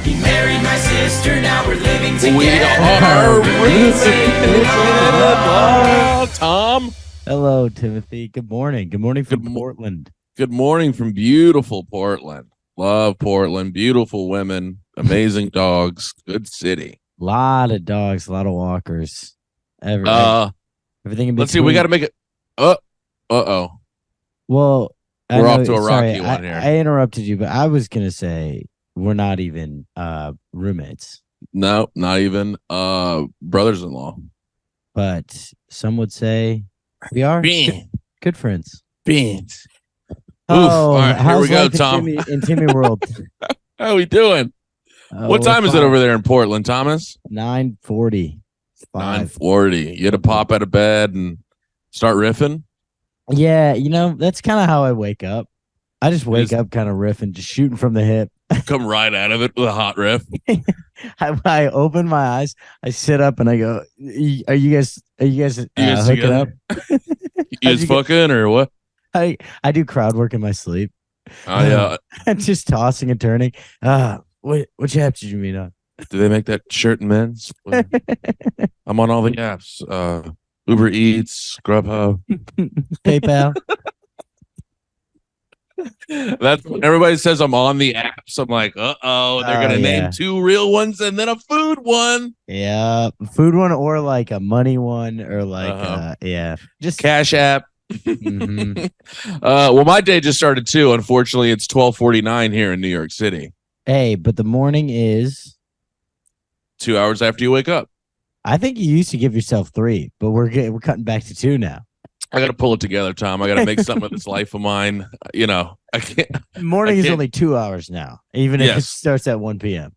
He married my sister, now we're living together. We are roommates in law. Tom. Hello, Timothy. Good morning. Good morning from Portland. Good morning from beautiful Portland. Love Portland. Beautiful women. Amazing dogs. Good city. A lot of dogs, a lot of walkers. Everything in between. Let's see. We got to make it. Uh-oh. Well, we're off to a rocky one here. I interrupted you, but I was going to say we're not even roommates. No, not even brothers-in-law. But some would say we are good friends. Beans. Oh, all right, here we go, Tom. In Timmy world. How are we doing? What time is it over there in Portland, Thomas? 9:40. 9:40. You had to pop out of bed and start riffing? Yeah, that's kind of how I wake up. I just wake up kind of riffing, just shooting from the hip. Come right out of it with a hot riff. I open my eyes, I sit up, and I go, "Are you guys hooking up? You guys fucking or what?" I do crowd work in my sleep. Oh yeah, just tossing and turning. Which app did you meet on? Do they make that shirt in men's? I'm on all the apps. Uber Eats, Grubhub, PayPal. That's when everybody says I'm on the apps. I'm like, they're gonna name two real ones and then a food one. Yeah, food one or like a money one or like just Cash App. Mm-hmm. Well, my day just started too. Unfortunately, it's 12:49 here in New York City. Hey, but the morning is 2 hours after you wake up. I think you used to give yourself 3, but we're cutting back to 2 now. I got to pull it together, Tom. I got to make something of this life of mine. I can't. Morning is only 2 hours now, even if it starts at 1 p.m.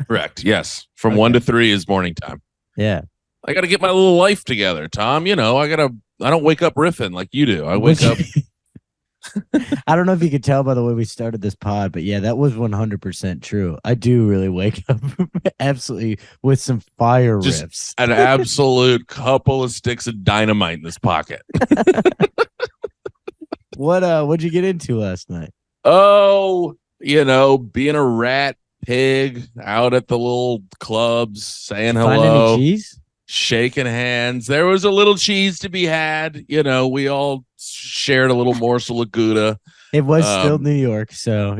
Correct. Yes. From 1 to 3 is morning time. Yeah. I got to get my little life together, Tom. I don't wake up riffing like you do. I wake up. I don't know if you could tell by the way we started this pod, but yeah, that was 100% true. I do really wake up absolutely with some fire riffs. An absolute couple of sticks of dynamite in this pocket. What'd you get into last night? Oh, being a rat pig out at the little clubs, saying hello. Find any cheese? Shaking hands. There was a little cheese to be had. We all shared a little morsel of Gouda. It was still New York, so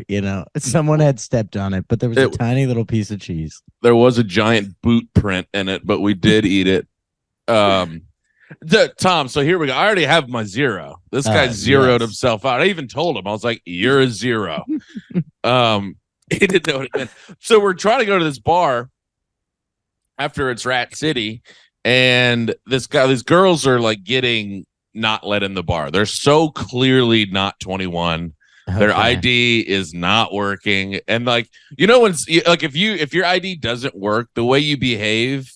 someone had stepped on it, but there was a tiny little piece of cheese. There was a giant boot print in it, but we did eat it. Tom, so here we go. I already have my 0. This guy zeroed himself out. I even told him, I was like, "You're a 0." He didn't know what it meant. So we're trying to go to this bar after it's Rat City, and these girls are like getting not let in the bar. They're so clearly not 21. Okay. Their ID is not working, and when if your ID doesn't work, the way you behave,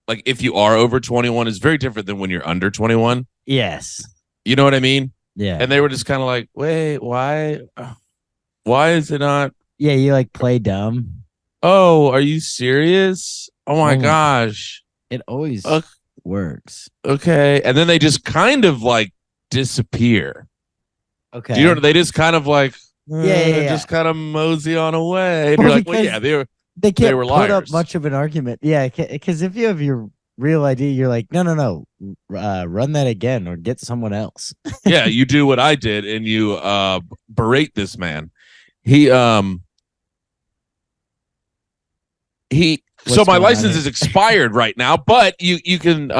like if you are over 21, is very different than when you're under 21. Yes, you know what I mean. Yeah, and they were just kind of like, "Wait, why is it not?" Yeah, you like play dumb. Oh, are you serious? Oh my gosh. It always works. Okay. And then they just kind of like disappear. Okay. They just kind of like just kind of mosey on away. And you're like, well, yeah, they can't were put liars. up much of an argument. Yeah, because if you have your real ID, you're like, no, run that again or get someone else. Yeah, you do what I did and you berate this man. So my license is expired right now, but you can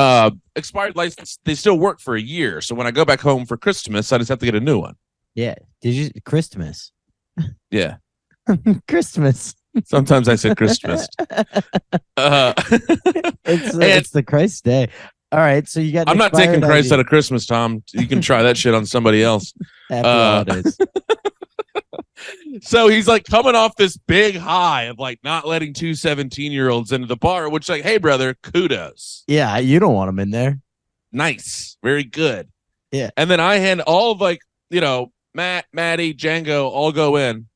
expired license. They still work for a year. So when I go back home for Christmas, I just have to get a new one. Yeah. Did you Christmas? Yeah. Christmas. Sometimes I say Christmas. It's the Christ day. All right. So you got. I'm not taking Christ out of Christmas, Tom. You can try that shit on somebody else. Happy holidays. So he's like coming off this big high of like not letting 2 17-year-olds into the bar, which like, hey, brother, kudos. Yeah, you don't want them in there. Nice. Very good. Yeah. And then I hand all of Matt, Maddie, Django all go in.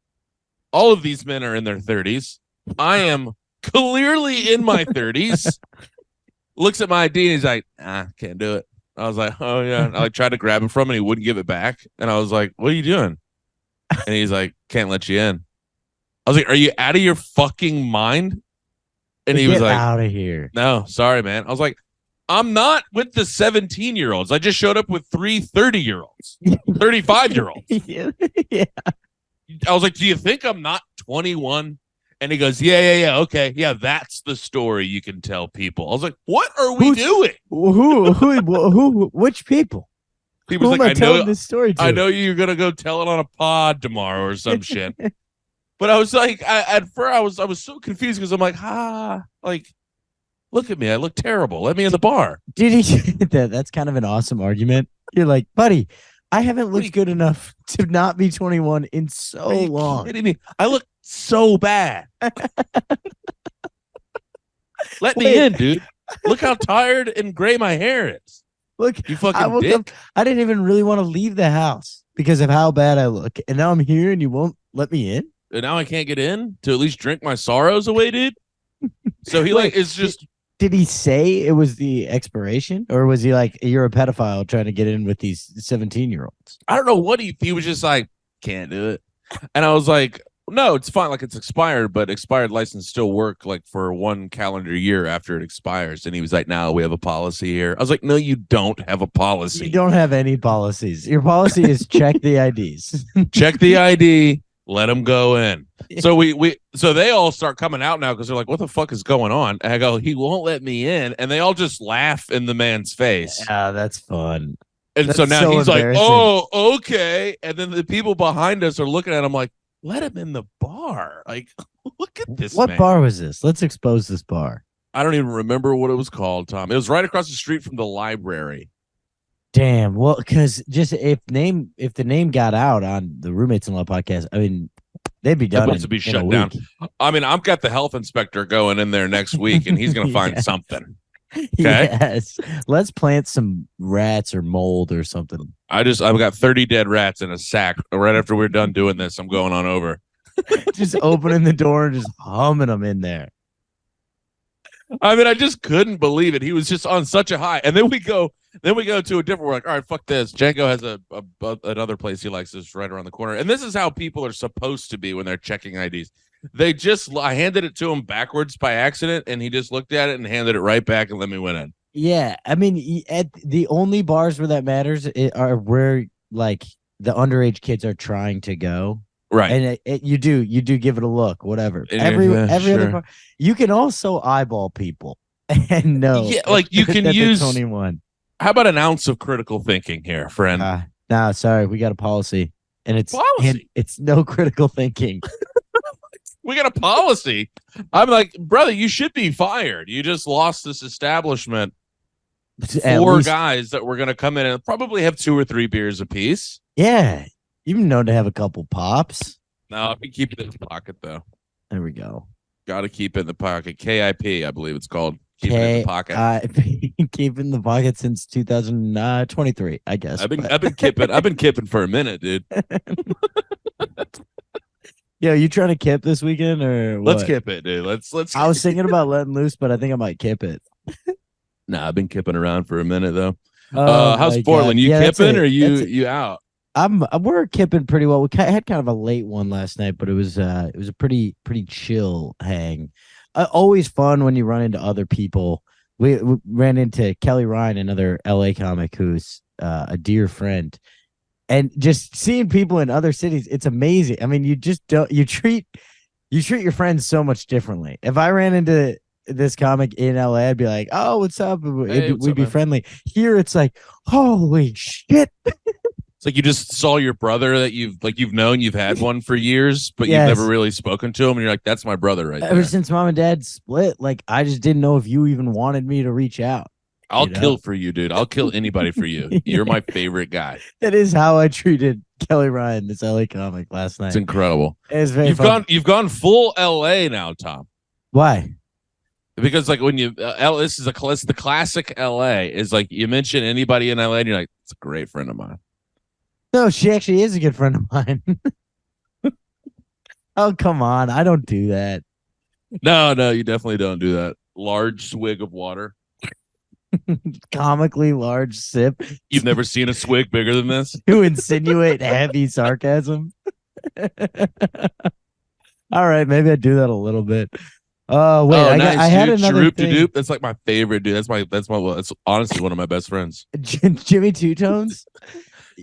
All of these men are in their 30s. I am clearly in my 30s. Looks at my ID and he's like, can't do it. I was like, oh, yeah. I tried to grab him from him and he wouldn't give it back. And I was like, what are you doing? And he's like, can't let you in. I was like, "Are you out of your fucking mind?" And he was Get like, out of here. "No, sorry, man." I was like, "I'm not with the 17-year-olds. I just showed up with 3 30-year-olds, 35-year-olds." yeah. Yeah. I was like, "Do you think I'm not 21?" And he goes, "Yeah, okay, yeah, that's the story you can tell people." I was like, "What are we doing?" Which people? He Who was am like, I telling this story to? I know you're gonna go tell it on a pod tomorrow or some shit." But I was like, at first I was so confused because I'm like, like, look at me, I look terrible. Let me in the bar. Did he? That's kind of an awesome argument. You're like, buddy, I haven't looked good enough to not be 21 in so Are you long. kidding me? I look so bad. Let me in, dude. Look how tired and gray my hair is. Look, You fucking dick. I didn't even really want to leave the house because of how bad I look, and now I'm here, and you won't let me in. And now I can't get in to at least drink my sorrows away, dude. So he it's just. Did he say it was the expiration, or was he like, you're a pedophile trying to get in with these 17-year-olds? I don't know what he was just like, can't do it. And I was like, no, it's fine. Like, it's expired, but expired license still work like for 1 calendar year after it expires. And he was like, no, we have a policy here. I was like, no, you don't have a policy. You don't have any policies. Your policy is check the IDs. Check the ID. Let them go in. So so they all start coming out now because they're like, what the fuck is going on? And I go, he won't let me in. And they all just laugh in the man's face. Yeah, that's fun. And That's so now so he's like, embarrassing. oh, okay. And then the people behind us are looking at him like, let him in the bar. Like, look at this What man. bar was this? Let's expose this bar. I don't even remember what it was called, Tom. It was right across the street from the library. Damn. Well, because just if the name got out on the Roommates in Law podcast, I mean, they'd be done. Supposed to be shut down. I mean, I've got the health inspector going in there next week, and he's going to find something. Okay. Yes. Let's plant some rats or mold or something. I've got 30 dead rats in a sack. Right after we're done doing this, I'm going on over. Just opening the door and just humming them in there. I mean, I just couldn't believe it. He was just on such a high. And then we go to a different, we're like, all right, fuck this. Django has another place he likes is right around the corner. And this is how people are supposed to be when they're checking IDs. I handed it to him backwards by accident, and he just looked at it and handed it right back and let me win it. Yeah. I mean, at the only bars where that matters are where like the underage kids are trying to go. Right. And you do give it a look, whatever. Every sure. other bar, you can also eyeball people and know. Yeah, like you can use 21. How about an ounce of critical thinking here, friend? No, sorry, we got a policy, and it's no critical thinking. We got a policy. I'm like, brother, you should be fired. You just lost this establishment. 4 guys that were going to come in and probably have 2 or 3 beers apiece. Yeah. You've known to have a couple pops. No, I can keep it in the pocket, though. There we go. Got to keep it in the pocket. KIP, I believe it's called. Keep it in the pocket. Keep it in the pocket since 2023, I guess. I've been kipping for a minute, dude. Yeah, you trying to kip this weekend or what? Let's kip it, dude. Let's. I was thinking about letting loose, but I think I might kip it. Nah, I've been kipping around for a minute though. Oh, how's Portland? You kipping or you out? We're kipping pretty well. We had kind of a late one last night, but it was a pretty chill hang. Always fun when you run into other people. We ran into Kelly Ryan, another LA comic who's a dear friend, and just seeing people in other cities, it's amazing. I mean, you treat your friends so much differently. If I ran into this comic in LA, I'd be like, "Oh, what's up?" We'd be friendly. Here, it's like, "Holy shit!" It's like you just saw your brother that you've known, you've had one for years, but Yes. you've never really spoken to him, and you're like, "That's my brother right Ever there." since mom and dad split, like I just didn't know if you even wanted me to reach out. I'll kill for you, dude. I'll kill anybody for you. You're my favorite guy. That is how I treated Kelly Ryan, this LA comic, last night. It's incredible. It's very fun. You've gone full LA now, Tom. Why? Because like when you this is the classic LA is like you mention anybody in LA and you're like, it's a great friend of mine. No, she actually is a good friend of mine. Oh, come on. I don't do that. No, you definitely don't do that. Large swig of water. Comically large sip You've never seen a swig bigger than this? to insinuate heavy sarcasm. All right, maybe I do that a little bit. Wait, Oh, I nice, had dude. another Sharoop thing. Doop. That's like my favorite, dude. That's honestly one of my best friends. Jimmy Two Tones.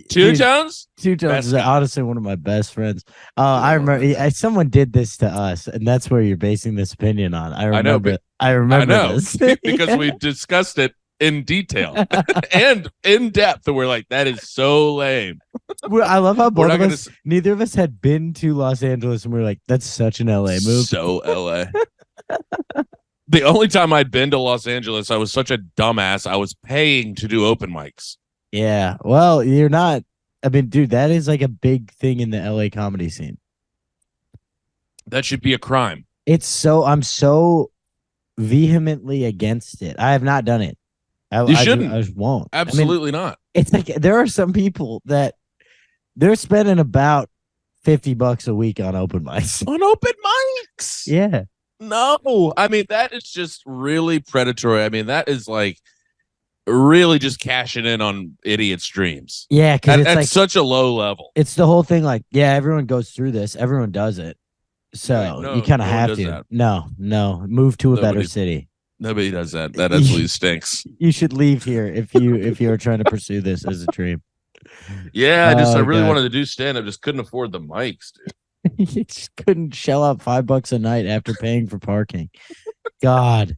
Two Dude, Tones, Two Tones best is guy. honestly one of my best friends. I Love remember that guy. someone did this to us, and that's where you're basing this opinion on. I know, but I I remember know this. because we discussed it in detail and in depth, and we're like, that is so lame. I love how We're both not of gonna us, neither of us had been to Los Angeles, and we were like, that's such an LA move. so LA. The only time I'd been to Los Angeles, I was such a dumbass. I was paying to do open mics. Yeah. Well, you're not. I mean, dude, that is like a big thing in the LA comedy scene. That should be a crime. I'm so vehemently against it. I have not done it. You shouldn't. I just won't. Absolutely not. It's like there are some people that they're spending about $50 a week on open mics. On open mics. Yeah. No, I mean, that is just really predatory. I mean, that is like really just cashing in on idiots' dreams. Yeah, because it's at like such a low level. it's the whole thing. Like, yeah, everyone goes through this. Everyone does it. So Right, no, you kind of no one have does to. that. No, move to a better Nobody- city. Nobody does that. That absolutely stinks. You should leave here if you are trying to pursue this as a dream. Yeah, I really God. wanted to do stand up, just couldn't afford the mics, dude. You just couldn't shell out $5 a night after paying for parking. God.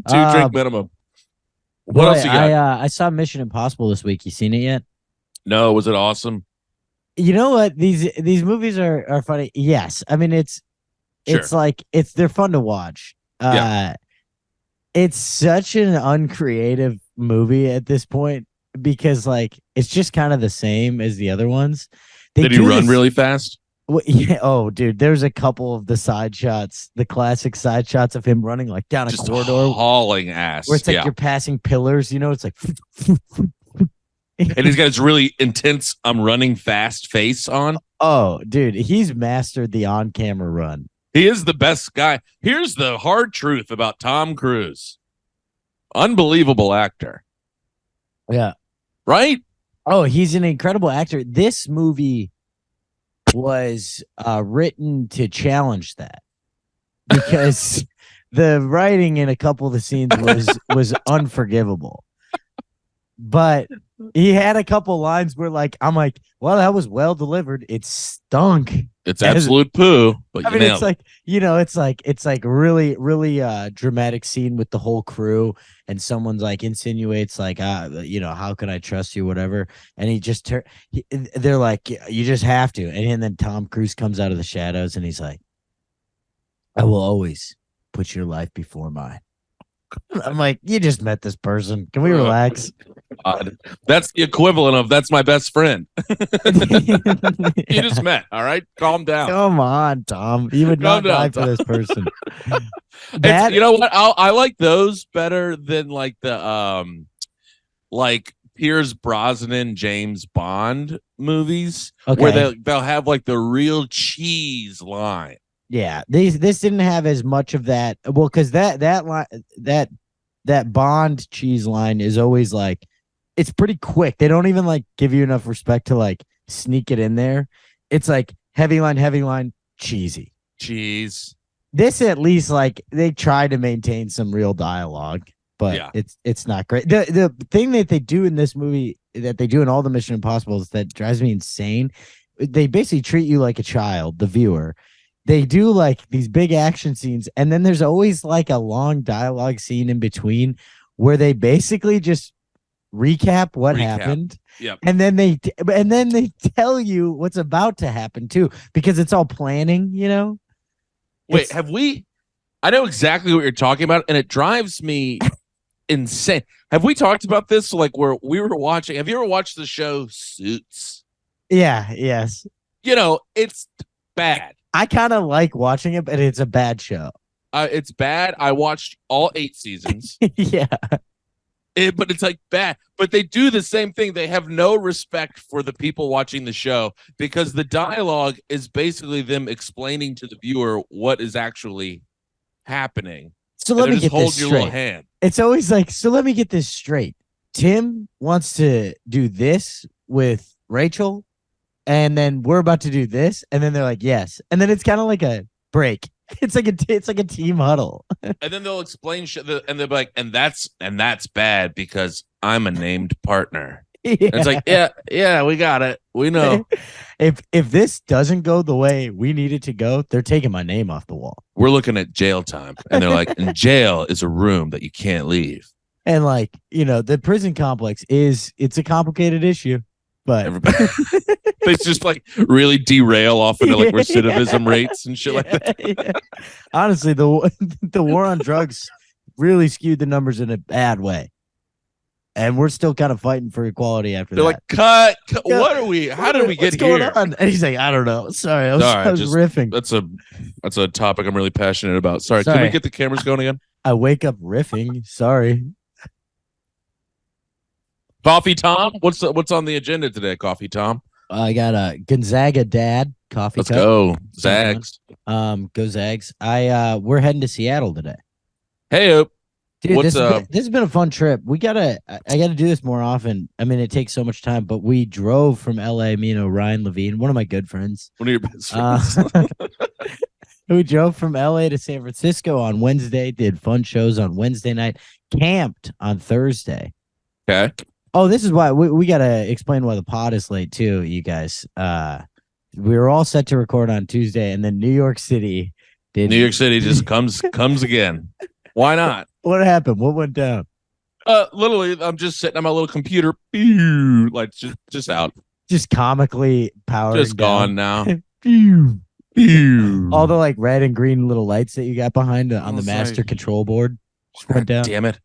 Two drink minimum. What else you got? I saw Mission Impossible this week. You seen it yet? No, was it awesome? You know what? These movies are funny. Yes. I mean it's like they're fun to watch. Yeah. It's such an uncreative movie at this point because like it's just kind of the same as the other ones. Did he run really fast? Well, yeah, oh, dude, there's a couple of the side shots, the classic side shots of him running like down a Just corridor, hauling ass. where it's like you're passing pillars. You know, it's like, and he's got his really intense "I'm running fast" face on. oh, dude, he's mastered the on-camera run. He is the best guy. Here's the hard truth about Tom Cruise. Unbelievable actor. Yeah. Right? Oh, he's an incredible actor. This movie was written to challenge that because the writing in a couple of the scenes was unforgivable. But he had a couple lines where like I'm like, well, that was well delivered. It stunk. It's absolute poo. But I mean, it's like, you know, it's like really, really dramatic scene with the whole crew, and someone's like insinuates like, you know, how can I trust you, whatever, and he just they're like, you just have to, and then Tom Cruise comes out of the shadows and he's like, I will always put your life before mine. I'm like, you just met this person. Can we relax? That's the equivalent of that's my best friend. You just met. All right. Calm down. Come on, Tom. You would not die for this person. You know what? I like those better than like the like Pierce Brosnan, James Bond movies, where they'll have like the real cheese line. Yeah, this didn't have as much of that. Well, because that Bond cheese line is always like, it's pretty quick. They don't even like give you enough respect to like sneak it in there. It's like heavy line, cheesy. Cheese. This at least like they try to maintain some real dialogue, but it's not great. The thing that they do in this movie, that they do in all the Mission Impossibles, that drives me insane. They basically treat you like a child, the viewer. They do like these big action scenes, and then there's always like a long dialogue scene in between where they basically just recap what happened. Yep. And then they tell you what's about to happen too, because it's all planning, you know. Wait, I know exactly what you're talking about, and it drives me insane. Have we talked about this? Like where we were watching, have you ever watched the show Suits? Yeah, yes. You know, it's bad. I kind of like watching it, but it's a bad show. It's bad. I watched all 8 seasons. Yeah. But it's like bad. But they do the same thing. They have no respect for the people watching the show because the dialogue is basically them explaining to the viewer what is actually happening. So let me get this your straight. little hand. It's always like, so let me get this straight. Tim wants to do this with Rachel, and then we're about to do this, and then they're like, yes. And then it's kind of like a break. It's like a team huddle. And then they'll explain shit, and they'll be like, and that's bad because I'm a named partner. Yeah. And it's like, yeah, we got it. We know. If this doesn't go the way we need it to go, they're taking my name off the wall. We're looking at jail time, and they're like, and jail is a room that you can't leave. And like, the prison complex it's a complicated issue, but They just like really derail off into like recidivism rates and shit like that. Yeah. Honestly, the war on drugs really skewed the numbers in a bad way. And we're still kind of fighting for equality after They're that. like, cut. What are we? How did we get here? What's going on? And he's like, I don't know. Sorry, I was riffing. That's a topic I'm really passionate about. Sorry, can we get the cameras going again? I wake up riffing. Sorry. Coffee Tom, what's on the agenda today? Coffee Tom. I got a Gonzaga dad coffee. Let's cup. go Zags. Go Zags. We're heading to Seattle today. Hey, dude, this has been a fun trip. I gotta do this more often. I mean, it takes so much time, but we drove from LA, me and Ryan Levine, one of my good friends. One of your best friends. We drove from LA to San Francisco on Wednesday, did fun shows on Wednesday night, camped on Thursday. Okay. Oh, this is why we gotta explain why the pod is late too, you guys. We were all set to record on Tuesday, and then New York City just comes again. Why not? What happened? What went down? Literally, I'm just sitting on my little computer, like just out, just comically powering just down. gone now. All the like red and green little lights that you got behind on the master control board just went down. Damn it.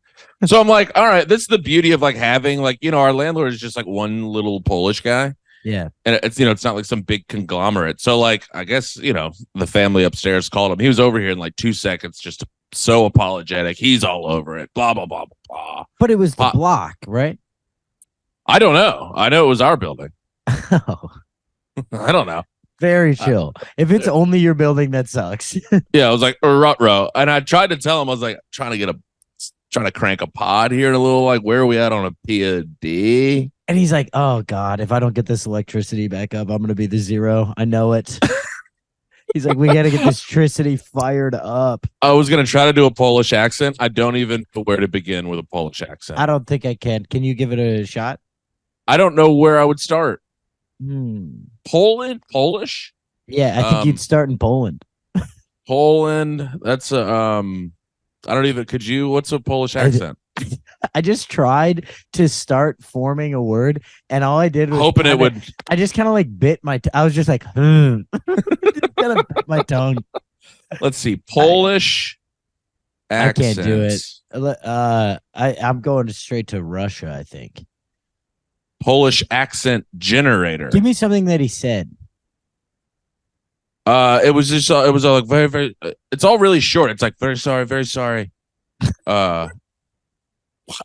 So I'm like, all right, this is the beauty of like having like, our landlord is just like one little Polish guy. Yeah. And it's, it's not like some big conglomerate. So like, I guess, the family upstairs called him. He was over here in like 2 seconds, just so apologetic. He's all over it. Blah, blah, blah, blah, blah. But it was the block, right? I don't know. I know it was our building. Oh. I don't know. Very chill. If it's only your building, that sucks. Yeah, I was like, rut-row. And I tried to tell him, I was like, trying to crank a pod here and a little like, where are we at on a POD? And he's like, oh God, if I don't get this electricity back up, I'm going to be the zero. I know it. He's like, we got to get this electricity fired up. I was going to try to do a Polish accent. I don't even know where to begin with a Polish accent. I don't think I can. Can you give it a shot? I don't know where I would start. Poland? Polish? Yeah, I think you'd start in Poland. Poland. That's I don't even. Could you? What's a Polish accent? I just tried to start forming a word, and all I did was hoping it would. I just kind of like bit my. I was just like, kind of bit my tongue. Let's see, Polish accent. I can't do it. I'm going straight to Russia. I think Polish accent generator. Give me something that he said. It was just it was all like very, very. It's all really short. It's like very sorry, very sorry. I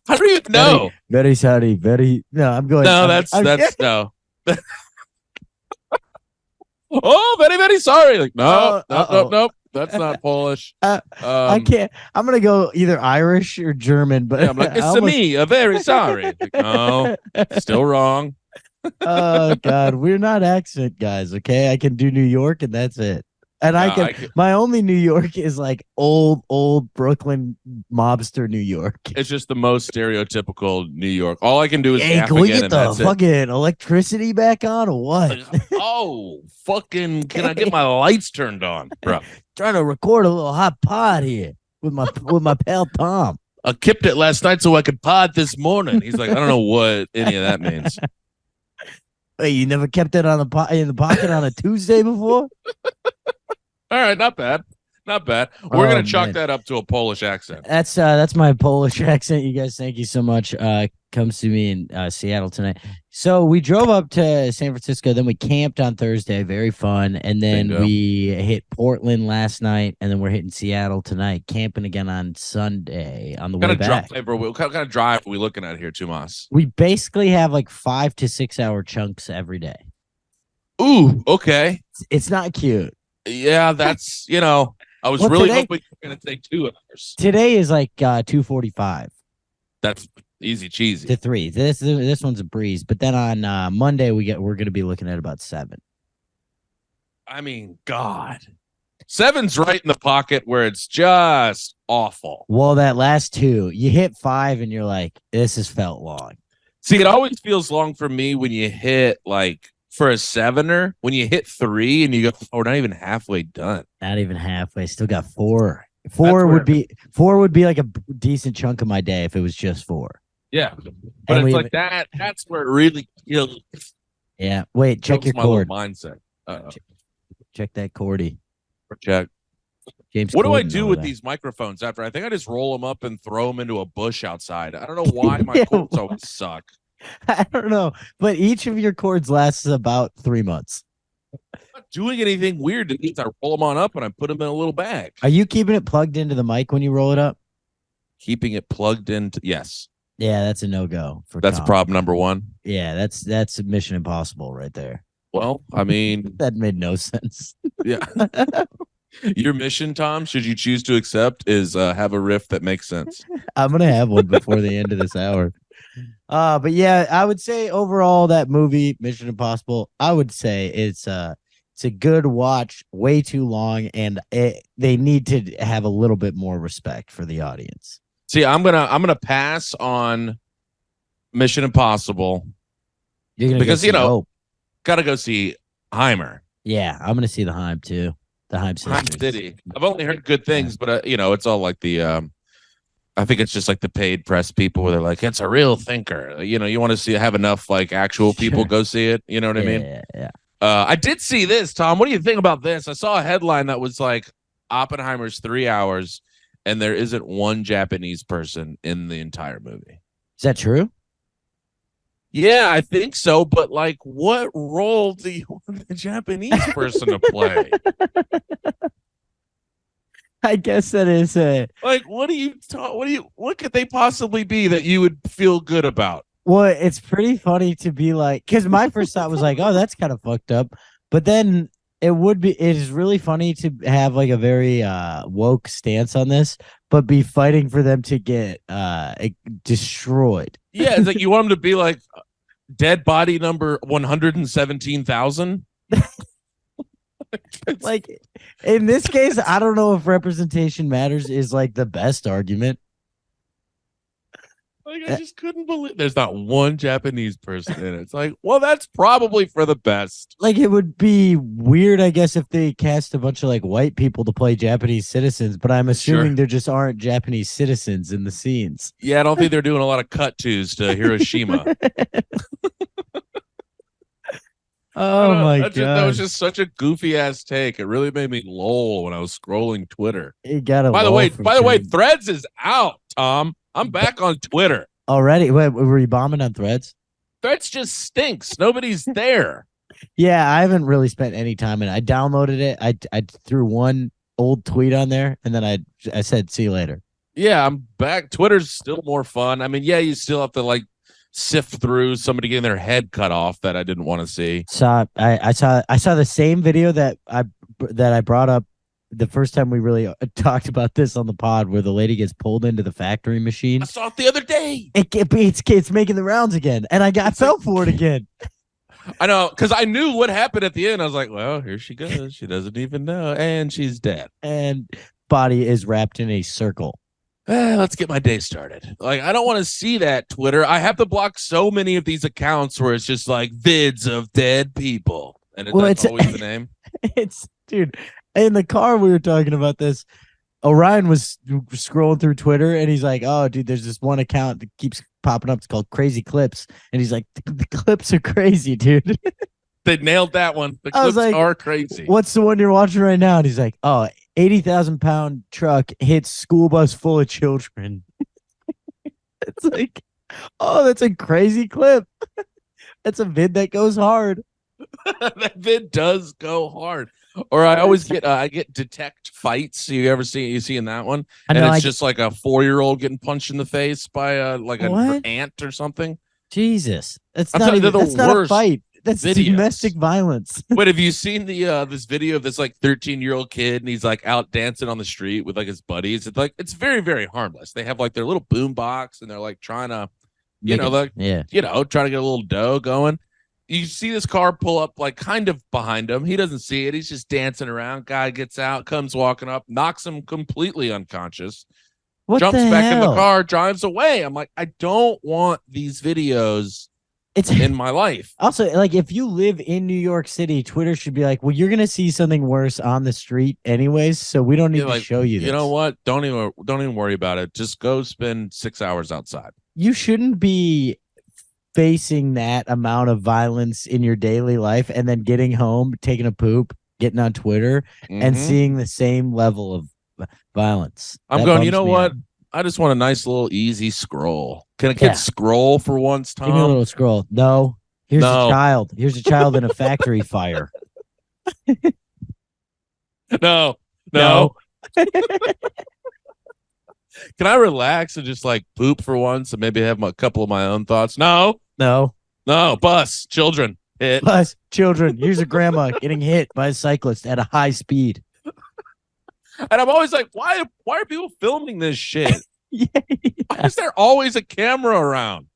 don't even know. Very sorry. No. I'm going. No, that's no. Oh, very, very sorry. Like nope. That's not Polish. I can't. I'm gonna go either Irish or German. But yeah, I'm like, it's me. Very sorry. Like, no, still wrong. Oh God, we're not accent guys. Okay, I can do New York, and that's it. And I can. My only New York is like old Brooklyn mobster New York. It's just the most stereotypical New York. All I can do is can we get the fucking electricity back on or what? Oh, fucking! Can I get my lights turned on, bro? Trying to record a little hot pod here with my pal Tom. I kept it last night so I could pod this morning. He's like, I don't know what any of that means. Hey, you never kept it in the pocket on a Tuesday before? All right, not bad. Not bad. We're gonna chalk that up to a Polish accent. That's my Polish accent. You guys, thank you so much. Comes to me in Seattle tonight. So we drove up to San Francisco, then we camped on Thursday, very fun, and then we hit Portland last night, and then we're hitting Seattle tonight, camping again on Sunday on the way back. What kind of drive are we looking at here, Tomas? We basically have like 5 to 6 hour chunks every day. Ooh, okay. It's not cute. Yeah, that's I was really hoping we were going to take 2 hours. Today is like 2:45. That's easy cheesy. To 3. This one's a breeze. But then on Monday we're going to be looking at about 7. I mean, God, 7's right in the pocket where it's just awful. Well, that last 2, you hit 5 and you're like, this has felt long. See, it always feels long for me when you hit like for a 7er, when you hit 3 and you go, oh, we're not even halfway done. Not even halfway. Still got 4. 4 would be like a decent chunk of my day if it was just 4. Yeah. But And it's like that. That's where it really kills. Yeah. Wait, check your my cord. Mindset. Check that cordy. Check. James, what do I Corden do over with there. these microphones after? I think I just roll them up and throw them into a bush outside. I don't know why my cords always suck. I don't know, but each of your cords lasts about 3 months. I'm not doing anything weird. It means I roll them on up and I put them in a little bag. Are you keeping it plugged into the mic when you roll it up? Keeping it plugged into yes. Yeah, that's a no-go. That's problem number 1. Yeah, that's a Mission Impossible right there. Well, I mean, that made no sense. Yeah. Your mission, Tom, should you choose to accept, is have a riff that makes sense. I'm gonna have one before the end of this hour. But yeah, I would say overall that movie, Mission Impossible, I would say it's a good watch, way too long, and they need to have a little bit more respect for the audience. See, I'm gonna pass on Mission Impossible. You're gonna because Hope. Gotta go see Heimer. Yeah, I'm gonna see the Heim too. The Heim City. I've only heard good things, but it's all like the I think it's just like the paid press people where they're like, it's a real thinker. You want to have enough like actual people go see it. You know what I mean? Yeah. I did see this, Tom. What do you think about this? I saw a headline that was like Oppenheimer's 3 hours and there isn't one Japanese person in the entire movie. Is that true? Yeah, I think so. But like, what role do you want the Japanese person to play? I guess that is like, what could they possibly be that you would feel good about? Well, it's pretty funny to be like, because my first thought was like, oh, that's kind of fucked up. But then it is really funny to have like a very woke stance on this, but be fighting for them to get destroyed. Yeah, it's like you want them to be like dead body number 117,000. Like in this case, I don't know if representation matters is like the best argument. Like I just couldn't believe there's not one Japanese person in it. It's like, well, that's probably for the best. Like it would be weird, I guess, if they cast a bunch of like white people to play Japanese citizens, but I'm assuming there just aren't Japanese citizens in the scenes. Yeah, I don't think they're doing a lot of cut-tos to Hiroshima. Oh my god. That was just such a goofy ass take. It really made me lol when I was scrolling Twitter. It got by the way, Threads is out, Tom. I'm back on Twitter. Already? Wait, were you bombing on Threads? Threads just stinks. Nobody's there. Yeah, I haven't really spent any time in it. I downloaded it. I threw one old tweet on there, and then I said, see you later. Yeah, I'm back. Twitter's still more fun. I mean, yeah, you still have to like sift through somebody getting their head cut off that I didn't want to see. I saw the same video that I brought up the first time we really talked about this on the pod, where the lady gets pulled into the factory machine. I saw it the other day. It's making the rounds again, and I fell for it again. I know, because I knew what happened at the end. I was like, well, here she goes. She doesn't even know, and she's dead. And body is wrapped in a circle. Let's get my day started. Like, I don't want to see that, Twitter. I have to block so many of these accounts where it's just like vids of dead people, and that's always the name. It's dude. In the car, we were talking about this. Orion was scrolling through Twitter, and he's like, "Oh, dude, there's this one account that keeps popping up. It's called Crazy Clips." And he's like, "The clips are crazy, dude." They nailed that one. The clips are crazy. What's the one you're watching right now? And he's like, "Oh, 80,000-pound truck hits school bus full of children." It's like, oh, that's a crazy clip. That's a vid that goes hard. That vid does go hard. Or I always get I get detect fights. You seen that one? And it's just like a 4-year-old getting punched in the face by an ant or something. Jesus, that's not a fight. That's domestic violence. But have you seen the this video of this like 13-year-old kid, and he's like out dancing on the street with like his buddies? It's very, very harmless. They have like their little boom box, and they're like trying to, trying to get a little dough going. you see this car pull up like kind of behind him. He doesn't see it. He's just dancing around. Guy gets out, comes walking up, knocks him completely unconscious. What Jumps the back hell? in the car, drives away. I'm like, I don't want these videos in my life. Also, like, if you live in New York City, Twitter should be like, well, you're gonna see something worse on the street anyways, so we don't need to show you this. You know what? Don't even worry about it. Just go spend 6 hours outside. You shouldn't be facing that amount of violence in your daily life and then getting home, taking a poop, getting on Twitter, and seeing the same level of violence. I'm going, you know what? I just want a nice little easy scroll. Can a kid scroll for once, Tom? Give me a little scroll. No. Here's a child. Here's a child in a factory fire. No. Can I relax and just like poop for once and maybe have a couple of my own thoughts? No. Bus, children, hit. Bus, children. Here's a grandma getting hit by a cyclist at a high speed. And I'm always like, why are people filming this shit? Why is there always a camera around?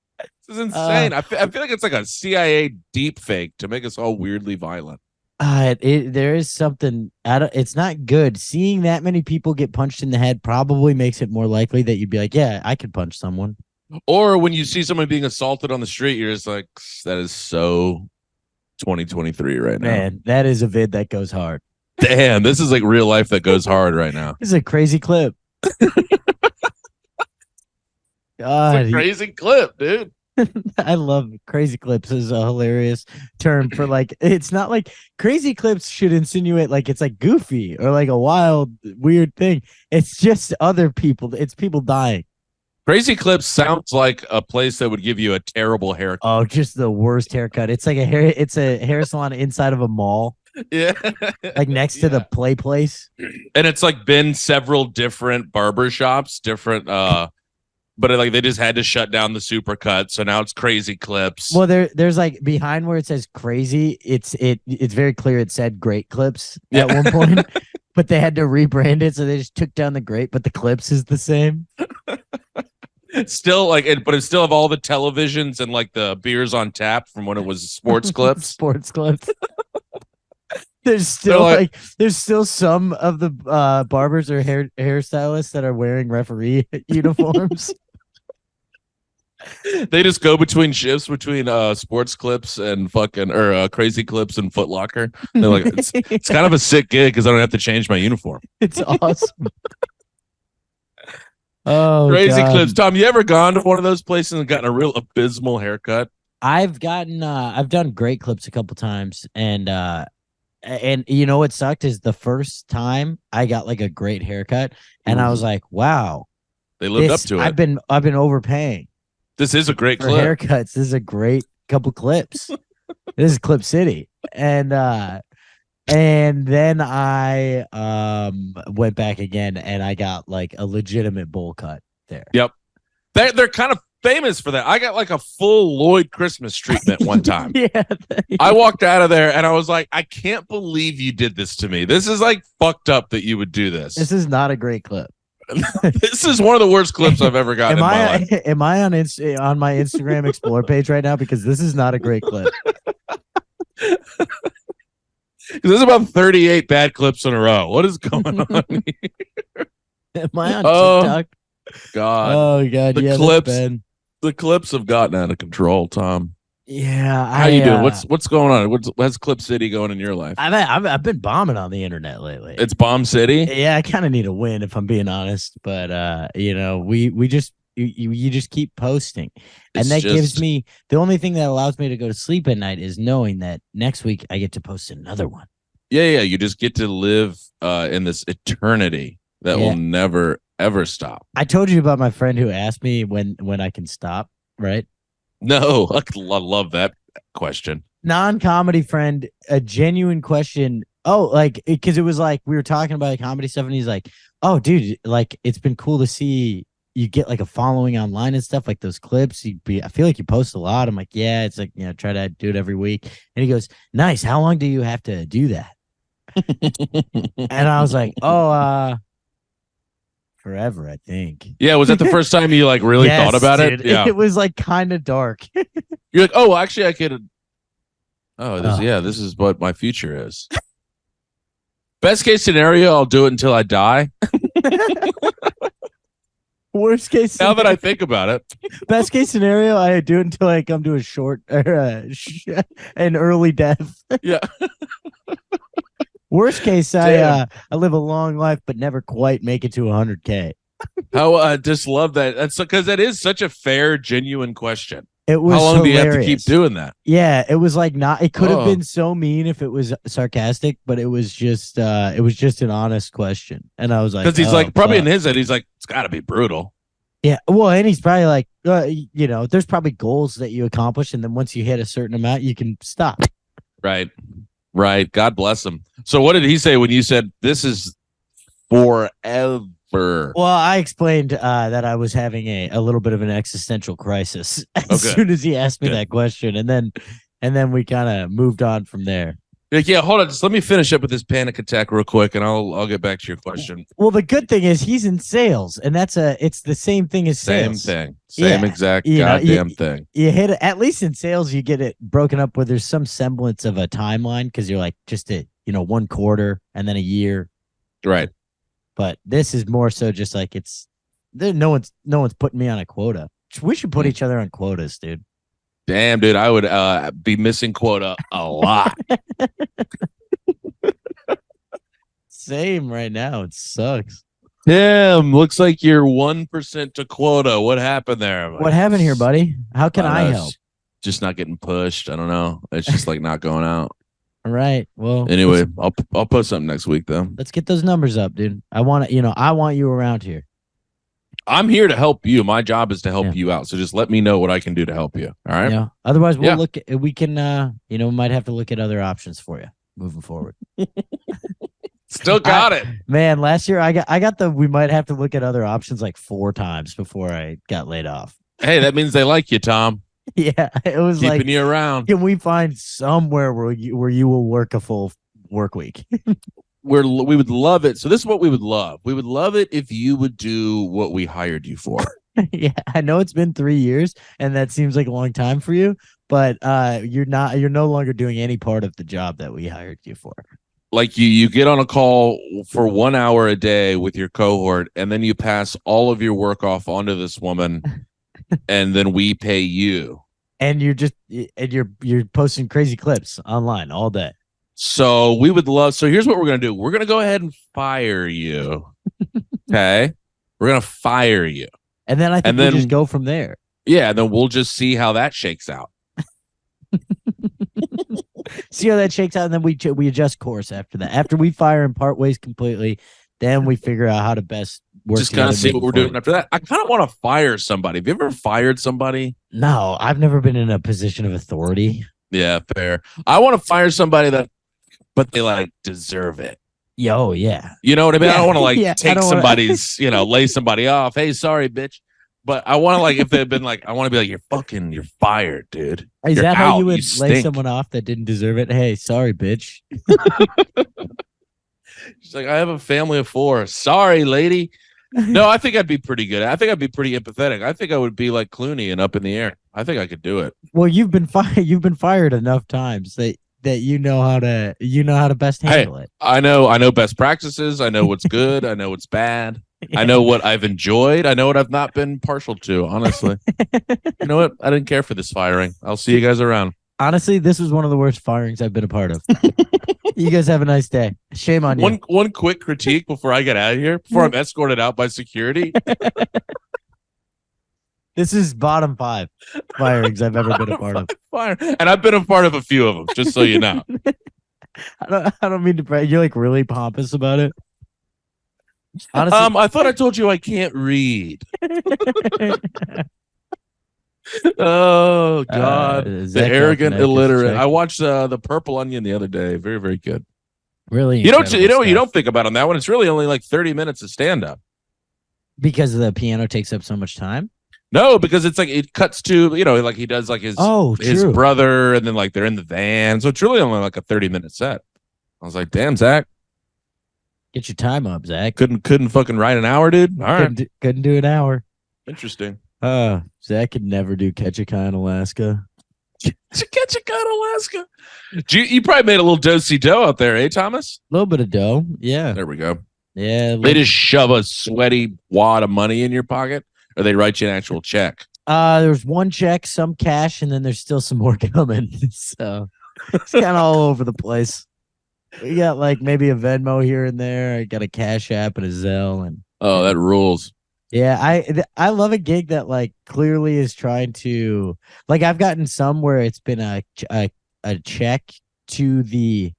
This is insane. I feel like it's like a CIA deep fake to make us all weirdly violent. There is something. It's not good. Seeing that many people get punched in the head probably makes it more likely that you'd be like, yeah, I could punch someone. Or when you see someone being assaulted on the street, you're just like, that is so 2023 right now. Man, that is a vid that goes hard. Damn, this is like real life that goes hard right now. This is a crazy clip. God, it's a crazy clip, dude. I love crazy clips is a hilarious term for like, it's not like crazy clips should insinuate like it's like goofy or like a wild, weird thing. It's just other people. It's people dying. Crazy clips sounds like a place that would give you a terrible haircut. Oh, just the worst haircut. It's like it's a hair salon inside of a mall. Yeah. Like next to the play place. And it's like been several different barber shops, different but like they just had to shut down the supercut, so now it's Crazy Clips. Well, there's like behind where it says crazy, it's very clear it said Great Clips at one point, but they had to rebrand it, so they just took down the Great, but the Clips is the same. Still like it, but it still have all the televisions and like the beers on tap from when it was Sports Clips. Sports Clips. There's still there's still some of the barbers or hairstylists that are wearing referee uniforms. They just go between shifts between Sports Clips and Crazy Clips and Foot Locker. They're like, it's kind of a sick gig because I don't have to change my uniform. It's awesome. Oh, Crazy God. Clips. Tom, you ever gone to one of those places and gotten a real abysmal haircut? I've done Great Clips a couple times, and you know what sucked is the first time I got like a great haircut, and I was like, wow, they lived up to it. I've been overpaying. This is a great for clip. Haircuts. This is a great couple clips. This is Clip City, and then I went back again, and I got like a legitimate bowl cut there. Yep, they're kind of famous for that. I got like a full Lloyd Christmas treatment one time. Yeah. I walked out of there and I was like, I can't believe you did this to me. This is like fucked up that you would do this. This is not a great clip. This is one of the worst clips I've ever gotten in my life. Am I on my Instagram Explore page right now? Because this is not a great clip. There's about 38 bad clips in a row. What is going on here? Am I on TikTok? God. Oh, God. The clips have gotten out of control, Tom. Yeah. How you doing? What's going on? What's Clip City going in your life? I've been bombing on the internet lately. It's Bomb City? Yeah, I kind of need a win if I'm being honest. But we just you just keep posting. And that gives me the only thing that allows me to go to sleep at night is knowing that next week I get to post another one. Yeah. You just get to live in this eternity that will never ever stop. I told you about my friend who asked me when I can stop, right? No, I love that question. Non-comedy friend, a genuine question. Oh, like, because it was like we were talking about comedy stuff, and he's like, "Oh, dude, like it's been cool to see you get like a following online and stuff, like those clips. I feel like you post a lot." I'm like, "Yeah, it's like try to do it every week." And he goes, "Nice. How long do you have to do that?" And I was like, "Oh, forever, I think." Yeah, was that the first time you like really thought about dude. it? Yeah, it was like kind of dark. You're like, oh, actually, I could Oh, this is what my future is. Best case scenario, I'll do it until I die. Worst case Now scenario, that I think about it. best case scenario, I do it until I come to a short an early death. Yeah. Worst case, Damn. I live a long life but never quite make it to 100K. How I just love that. That's because that is such a fair, genuine question. It was How long do you have to hilarious. keep doing that? Yeah, it was like not. It could have Oh. been so mean if it was sarcastic, but it was just an honest question, and I was like, Because he's oh, like, probably in fuck. his head, he's like, it's got to be brutal. Yeah, well, and he's probably like, there's probably goals that you accomplish, and then once you hit a certain amount, you can stop. Right. Right. God bless him. So what did he say when you said this is forever? Well, I explained that I was having a little bit of an existential crisis as soon as he asked me that question, and then we kind of moved on from there. Like, yeah, hold on. Just let me finish up with this panic attack real quick, and I'll get back to your question. Well, the good thing is he's in sales, and it's the same thing as sales. Same exact goddamn thing. You hit it, at least in sales, you get it broken up where there's some semblance of a timeline because you're like just a 1 quarter and then a year. Right. But this is more so just like no one's putting me on a quota. We should put each other on quotas, dude. Damn, dude, I would be missing quota a lot. Same right now. It sucks. Damn, looks like you're 1% to quota. What happened there? What happened here, buddy? How can I help? Just not getting pushed. I don't know. It's just like not going out. All right. Well, anyway, I'll post something next week though. Let's get those numbers up, dude. I want you around here. I'm here to help you. My job is to help you out. So just let me know what I can do to help you. All right. Yeah. Otherwise, we can we might have to look at other options for you moving forward. Still got it. Man, last year we might have to look at other options like 4 times before I got laid off. Hey, that means they like you, Tom. Yeah, it was keeping like you around. Can we find somewhere where you will work a full work week? We would love it. So this is what we would love. We would love it if you would do what we hired you for. Yeah, I know it's been 3 years, and that seems like a long time for you, but you're no longer doing any part of the job that we hired you for. Like you get on a call for 1 hour a day with your cohort, and then you pass all of your work off onto this woman. And then we pay you, and you're posting crazy clips online all day. So we would love. So here's what we're gonna do. We're gonna go ahead and fire you. Okay, we're gonna fire you, and then we'll just go from there. Yeah, then we'll just see how that shakes out. See how that shakes out, and then we adjust course after that. After we fire and part ways completely, then we figure out how to best work. Just kind of see what we're doing after that. I kind of want to fire somebody. Have you ever fired somebody? No, I've never been in a position of authority. Yeah, fair. I want to fire somebody but they like deserve it. Yo, yeah. You know what I mean? Yeah, I don't want to like take somebody's, lay somebody off. Hey, sorry, bitch. But I want to like, if they've been like, I want to be like, you're fired, dude. Is that how you would lay stink. someone off that didn't deserve it? Hey, sorry, bitch. She's like, I have a family of 4. Sorry, lady. No, I think I'd be pretty good. I think I'd be pretty empathetic. I think I would be like Clooney and Up in the Air. I think I could do it. Well, you've been fired enough times that you know how to best handle it. I know best practices. I know what's good. I know what's bad. Yeah. I know what I've enjoyed. I know what I've not been partial to, honestly. You know what? I didn't care for this firing. I'll see you guys around. Honestly, this was one of the worst firings I've been a part of. You guys have a nice day. Shame on you. One quick critique before I get out of here, before I'm escorted out by security. This is bottom 5 firings I've ever been a part of. And I've been a part of a few of them, just so you know. I don't mean to brag. You're like really pompous about it. Honestly, I thought I told you I can't read. Oh God, the arrogant illiterate. I watched the Purple Onion the other day. Very, very good. Really, you don't think about on that one. It's really only like 30 minutes of stand up because the piano takes up so much time. No, because it's like it cuts to like he does like his brother, and then like they're in the van, so it's really only like a 30-minute set. I was like, damn, Zach, get your time up, Zach. Couldn't fucking write an hour, dude. All right, couldn't do an hour. Interesting. Zach could never do Ketchikai in Alaska. Ketchikan, Alaska. You probably made a little do-si-do out there, eh, Thomas? A little bit of dough. Yeah. There we go. Yeah. They just shove a sweaty wad of money in your pocket, or they write you an actual check? There's one check, some cash, and then there's still some more coming. So it's kind of all over the place. We got like maybe a Venmo here and there. I got a Cash App and a Zelle, and Oh, that rules. yeah, I love a gig that like clearly is trying to like I've gotten some where it's been a check to the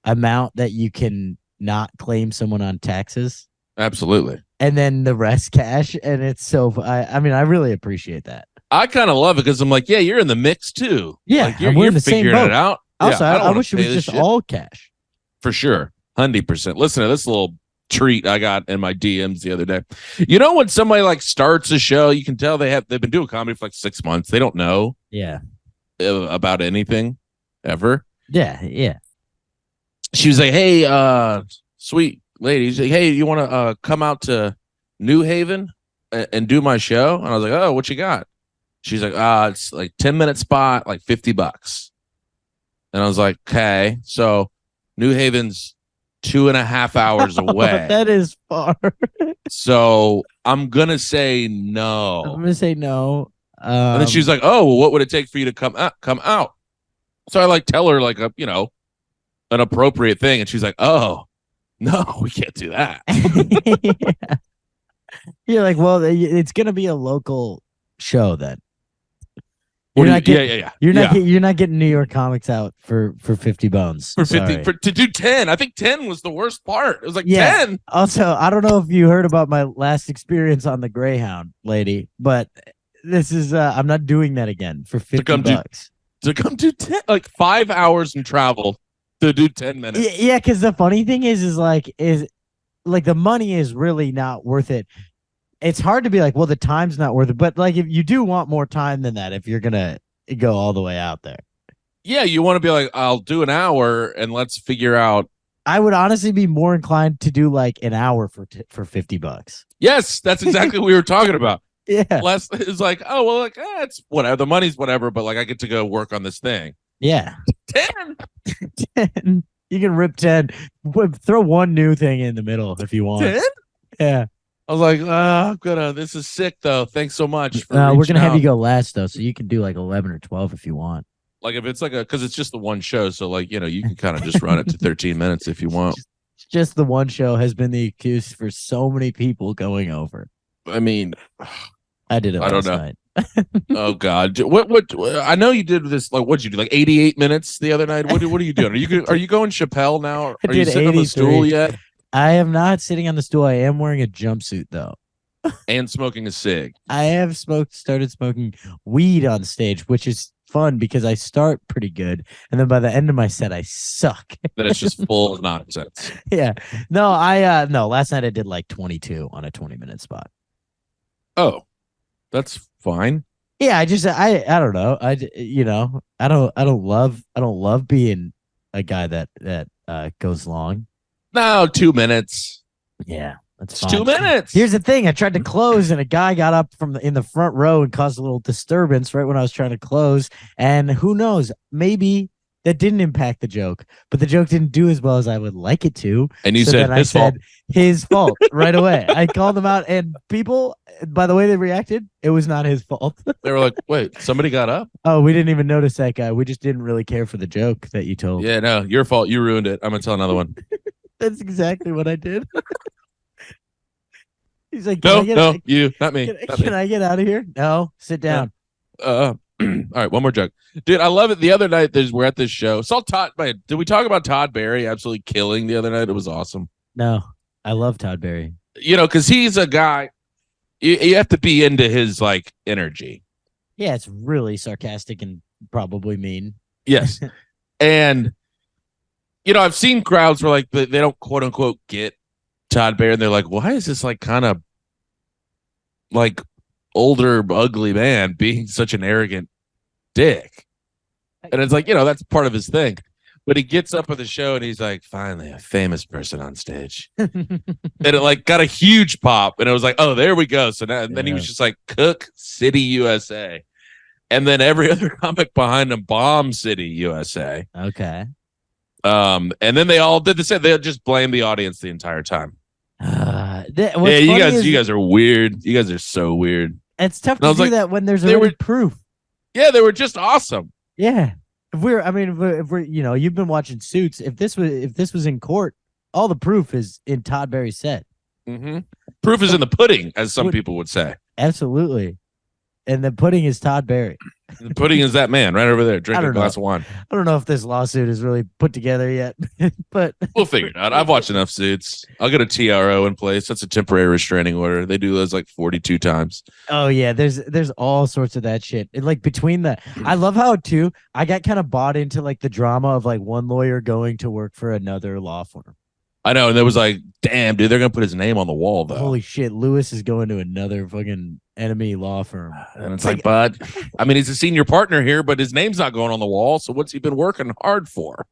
amount that you can not claim someone on taxes, Absolutely. and then the rest cash, and it's so I mean I really appreciate that. I kind of love it because I'm like, yeah, you're in the mix too. Yeah, like, and we're in the same figuring boat. it out. Also, Yeah, I don't wish it wanna was pay this just shit. all cash. For sure. 100%. Listen to this little treat I got in my DMs the other day. You know, when somebody like starts a show, you can tell they've been doing comedy for like 6 months. They don't know Yeah, about anything ever. yeah. She was like, hey, sweet lady. She's like, hey, you want to come out to New Haven and do my show? And I was like, oh, what you got? She's like, it's like 10-minute spot, like $50. And I was like, okay. So New Haven's 2.5 hours away. That is far. So I'm gonna say I'm no. gonna say no. And then she was like, "Oh, well, what would it take for you to come out?" So I like tell her like a an appropriate thing, and she's like, "Oh, no, we can't do that." Yeah. You're like, well, it's gonna be a local show then. You're not getting, You're not getting New York comics out for 50 bones. For 50 to do 10. I think 10 was the worst part. It was like Yeah. 10. Also, I don't know if you heard about my last experience on the Greyhound, lady, but this is I'm not doing that again for $50. To come do 10, like 5 hours and travel to do 10 minutes. Yeah, because the funny thing is like the money is really not worth it. It's hard to be like, well, the time's not worth it, but like if you do want more time than that, if you're gonna go all the way out there. Yeah, you want to be like, I'll do an hour and let's figure out. I would honestly be more inclined to do like an hour for $50. Yes, that's exactly what we were talking about. Yeah, Less is like, oh well, like it's whatever. The money's whatever, but like I get to go work on this thing. yeah. 10. 10. You can rip 10. Throw one new thing in the middle if you want. 10? Yeah. I was like, I'm gonna. This is sick though. Thanks so much. For We're reaching gonna have out. you go last though, so you can do like 11 or 12 if you want. Like if it's like because it's just the one show, so like you can kind of just run it to 13 minutes if you want. Just the one show has been the excuse for so many people going over. I mean, I did it I don't last know. night. Oh God, what? I know you did this. Like, what'd you do? Like 88 minutes the other night. What are you doing? Are you going Chappelle now? I Are you did sitting on the 83. stool yet? I am not sitting on the stool. I am wearing a jumpsuit though. And smoking a cig. I have started smoking weed on stage, which is fun because I start pretty good, and then by the end of my set, I suck. That it's just full of nonsense. Yeah. No, no. Last night I did like 22 on a 20-minute spot. Oh, that's fine. Yeah, I don't know. I don't love being a guy that goes long. No, 2 minutes. Yeah, that's It's fine. 2 minutes. Here's the thing: I tried to close, and a guy got up in the front row and caused a little disturbance right when I was trying to close. And who knows? Maybe that didn't impact the joke, but the joke didn't do as well as I would like it to. And you So said then his fault. his fault right away. I called him out, and people, by the way they reacted, it was not his fault. They were like, "Wait, somebody got up." Oh, we didn't even notice that guy. We just didn't really care for the joke that you told. Yeah, no, your fault. You ruined it. I'm gonna tell another one. That's exactly what I did. He's like, No, can you, not me. I get out of here? No, sit down. All right, one more joke, dude. I love it. The other night, we're at this show. Saw Todd. Did we talk about Todd Barry absolutely killing the other night? It was awesome. No, I love Todd Barry. Because he's a guy. You have to be into his like energy. Yeah, it's really sarcastic and probably mean. Yes, and I've seen crowds where like they don't quote unquote get Todd Barry, and they're like, why is this like kind of like older ugly man being such an arrogant dick? And it's like, that's part of his thing. But he gets up at the show and he's like, finally a famous person on stage. And it like got a huge pop, and it was like, oh, there we go. So now and then he was just like, Cook City, USA. and then every other comic behind him, Bomb City, USA. Okay. And then they all did the same. They just blamed the audience the entire time. What's you funny guys are weird. You guys are so weird. It's tough And I to was do like, that when there's they already were- proof. Yeah, they were just awesome. Yeah. If we're, you know, you've been watching Suits. If this was in court, all the proof is in Todd Barry's set. Mm-hmm. Proof is in the pudding, as some people would say. Absolutely. And the pudding is Todd Barry. The pudding is that man right over there drinking a glass of wine. I don't know if this lawsuit is really put together yet, but We'll figure it out. I've watched enough Suits. I'll get a TRO in place. That's a temporary restraining order. They do those like 42 times. oh yeah, there's all sorts of that shit. And like between the, I love how too, I got kind of bought into like the drama of like one lawyer going to work for another law firm. I know, and there was like, damn, dude, they're gonna put his name on the wall though. Holy shit, Lewis is going to another fucking enemy law firm. And it's like, bud, I mean, he's a senior partner here, but his name's not going on the wall. So what's he been working hard for?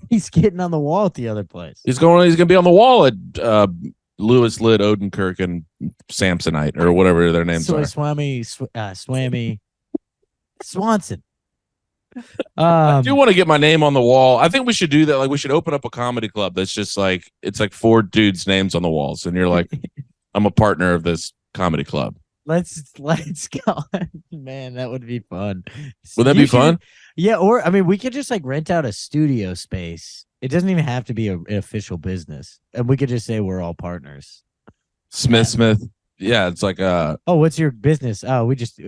He's getting on the wall at the other place. He's gonna be on the wall at Lewis, Lid, Odenkirk, and Samsonite, or whatever their names are. Swammy Swanson. I do want to get my name on the wall. I think we should do that. Like, we should open up a comedy club that's just like, it's like 4 dudes' names on the walls, and you're like, I'm a partner of this comedy club. Let's go. Man, that would be fun. Would that be fun? Yeah, or I mean, we could just like rent out a studio space. It doesn't even have to be an official business, and we could just say we're all partners. Smith. Yeah, it's like oh, what's your business? Oh,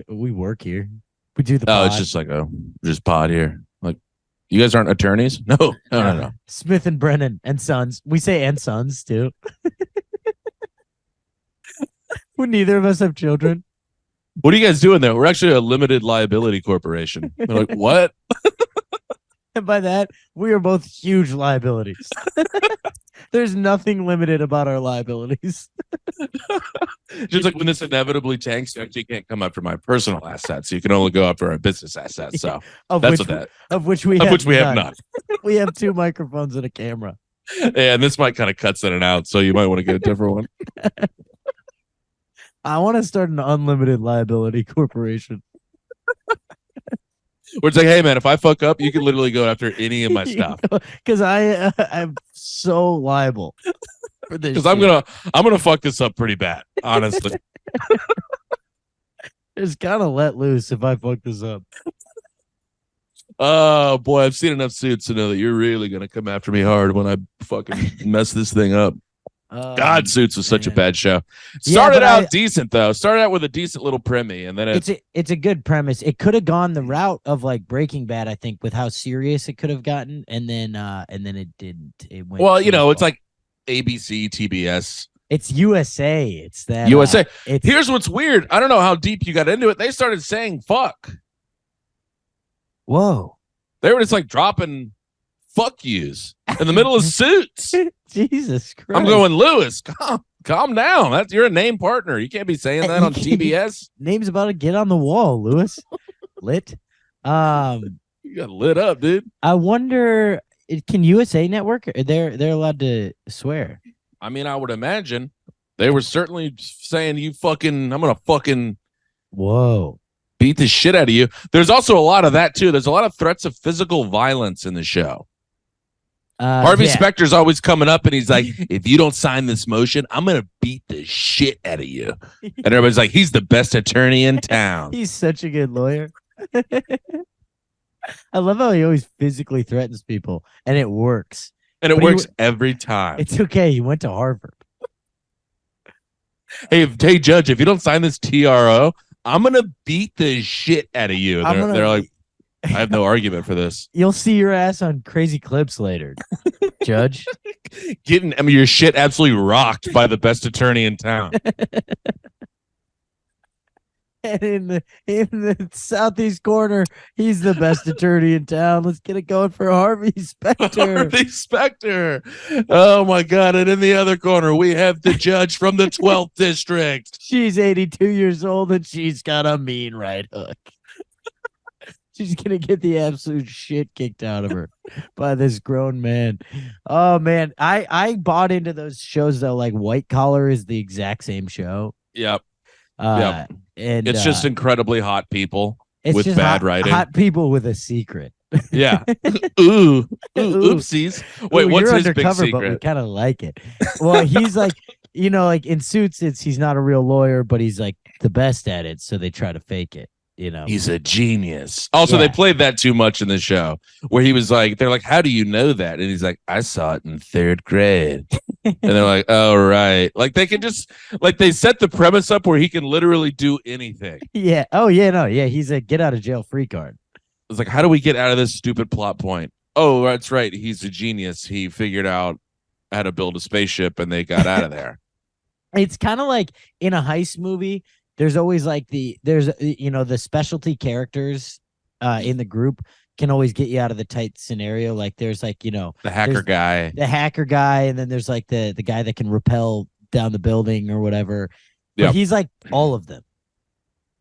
we work here. We do the pod. Oh, it's just like just pod here. Like, you guys aren't attorneys? No. Smith and Brennan and Sons. We say and Sons too. When neither of us have children. What are you guys doing there? We're actually a limited liability corporation. They're like, what? And by that, we are both huge liabilities. There's nothing limited about our liabilities. Just like when this inevitably tanks, you actually can't come after my personal assets. You can only go after our business assets. So of that's which we have none. We have 2 microphones and a camera. Yeah, and this might kind of cuts in and out, so you might want to get a different one. I want to start an unlimited liability corporation. Where it's like, hey man, if I fuck up, you can literally go after any of my stuff. Because I'm so liable for this. Because I'm gonna fuck this up pretty bad, honestly. Just kind of let loose if I fuck this up. Oh boy, I've seen enough Suits to know that you're really gonna come after me hard when I fucking mess this thing up. God, Suits was such a bad show. Started out decent though. Started out with a decent little premise, and then it's a good premise. It could have gone the route of like Breaking Bad, I think, with how serious it could have gotten, and then it didn't. It went well, you know, it's like ABC, TBS. It's USA. It's that USA. Here's what's weird. I don't know how deep you got into it. They started saying fuck. Whoa. They were just like dropping fuck yous in the middle of Suits. Jesus Christ. I'm going, Lewis, calm down. You're a name partner. You can't be saying that on TBS. Name's about to get on the wall, Lewis. Lit. You got lit up, dude. I wonder, can USA Network? They're allowed to swear. I mean, I would imagine they were certainly saying I'm gonna fucking whoa. Beat the shit out of you. There's also a lot of that too. There's a lot of threats of physical violence in the show. Harvey Specter's always coming up and he's like, if you don't sign this motion, I'm going to beat the shit out of you. And everybody's like, he's the best attorney in town. He's such a good lawyer. I love how he always physically threatens people and it works. And it works every time. It's okay. He went to Harvard. Hey, Judge, if you don't sign this TRO, I'm going to beat the shit out of you. And they're like, I have no argument for this. You'll see your ass on Crazy Clips later, Judge. Your shit absolutely rocked by the best attorney in town. And in the southeast corner, he's the best attorney in town. Let's get it going for Harvey Specter. Harvey Specter. Oh my God. And in the other corner, we have the judge from the 12th district. She's 82 years old and she's got a mean right hook. She's going to get the absolute shit kicked out of her by this grown man. Oh, man. I bought into those shows, though. Like White Collar is the exact same show. Yep. And it's just incredibly hot people. It's with just bad hot, writing. hot people with a secret. Yeah. Ooh. Ooh. Oopsies. Wait, Ooh, what's you're his big undercover, but we secret? kind of like it. Well, he's like, like in Suits, he's not a real lawyer, but he's like the best at it, so they try to fake it. He's a genius. Also, they Yeah. played that too much in the show where he was like, they're like, how do you know that? And he's like, I saw it in 3rd grade. And they're like, oh, right. Like they can just, like they set the premise up where he can literally do anything. Yeah. Oh, yeah. No. Yeah. He's a get out of jail free card. It's like, how do we get out of this stupid plot point? Oh, that's right. He's a genius. He figured out how to build a spaceship and they got out of there. It's kind of like in a heist movie. There's always like the specialty characters in the group can always get you out of the tight scenario. Like there's like, the hacker guy, and then there's like the guy that can rappel down the building or whatever. But Yep. he's like all of them.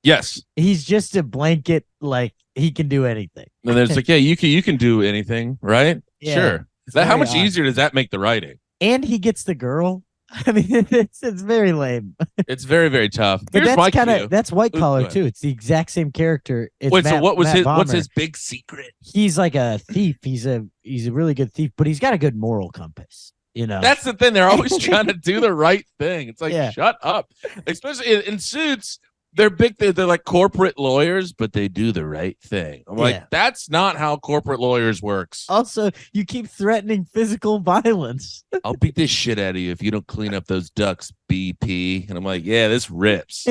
Yes. He's just a blanket, like he can do anything. And there's like, yeah, you can do anything, right? Yeah, Sure. How much easier does that make the writing? And he gets the girl. I mean, it's very lame. It's very, very tough. But Here's my that's white Ooh, collar go ahead. too. It's the exact same character. It's Wait, so what's Bomber. his big secret? He's like a thief. He's a really good thief, but he's got a good moral compass. That's the thing. They're always trying to do the right thing. It's like, Yeah. shut up. Especially in Suits, they're big. They're like corporate lawyers, but they do the right thing. I'm like, that's not how corporate lawyers works. Also, you keep threatening physical violence. I'll beat this shit out of you if you don't clean up those ducks, BP. And I'm like, yeah, this rips.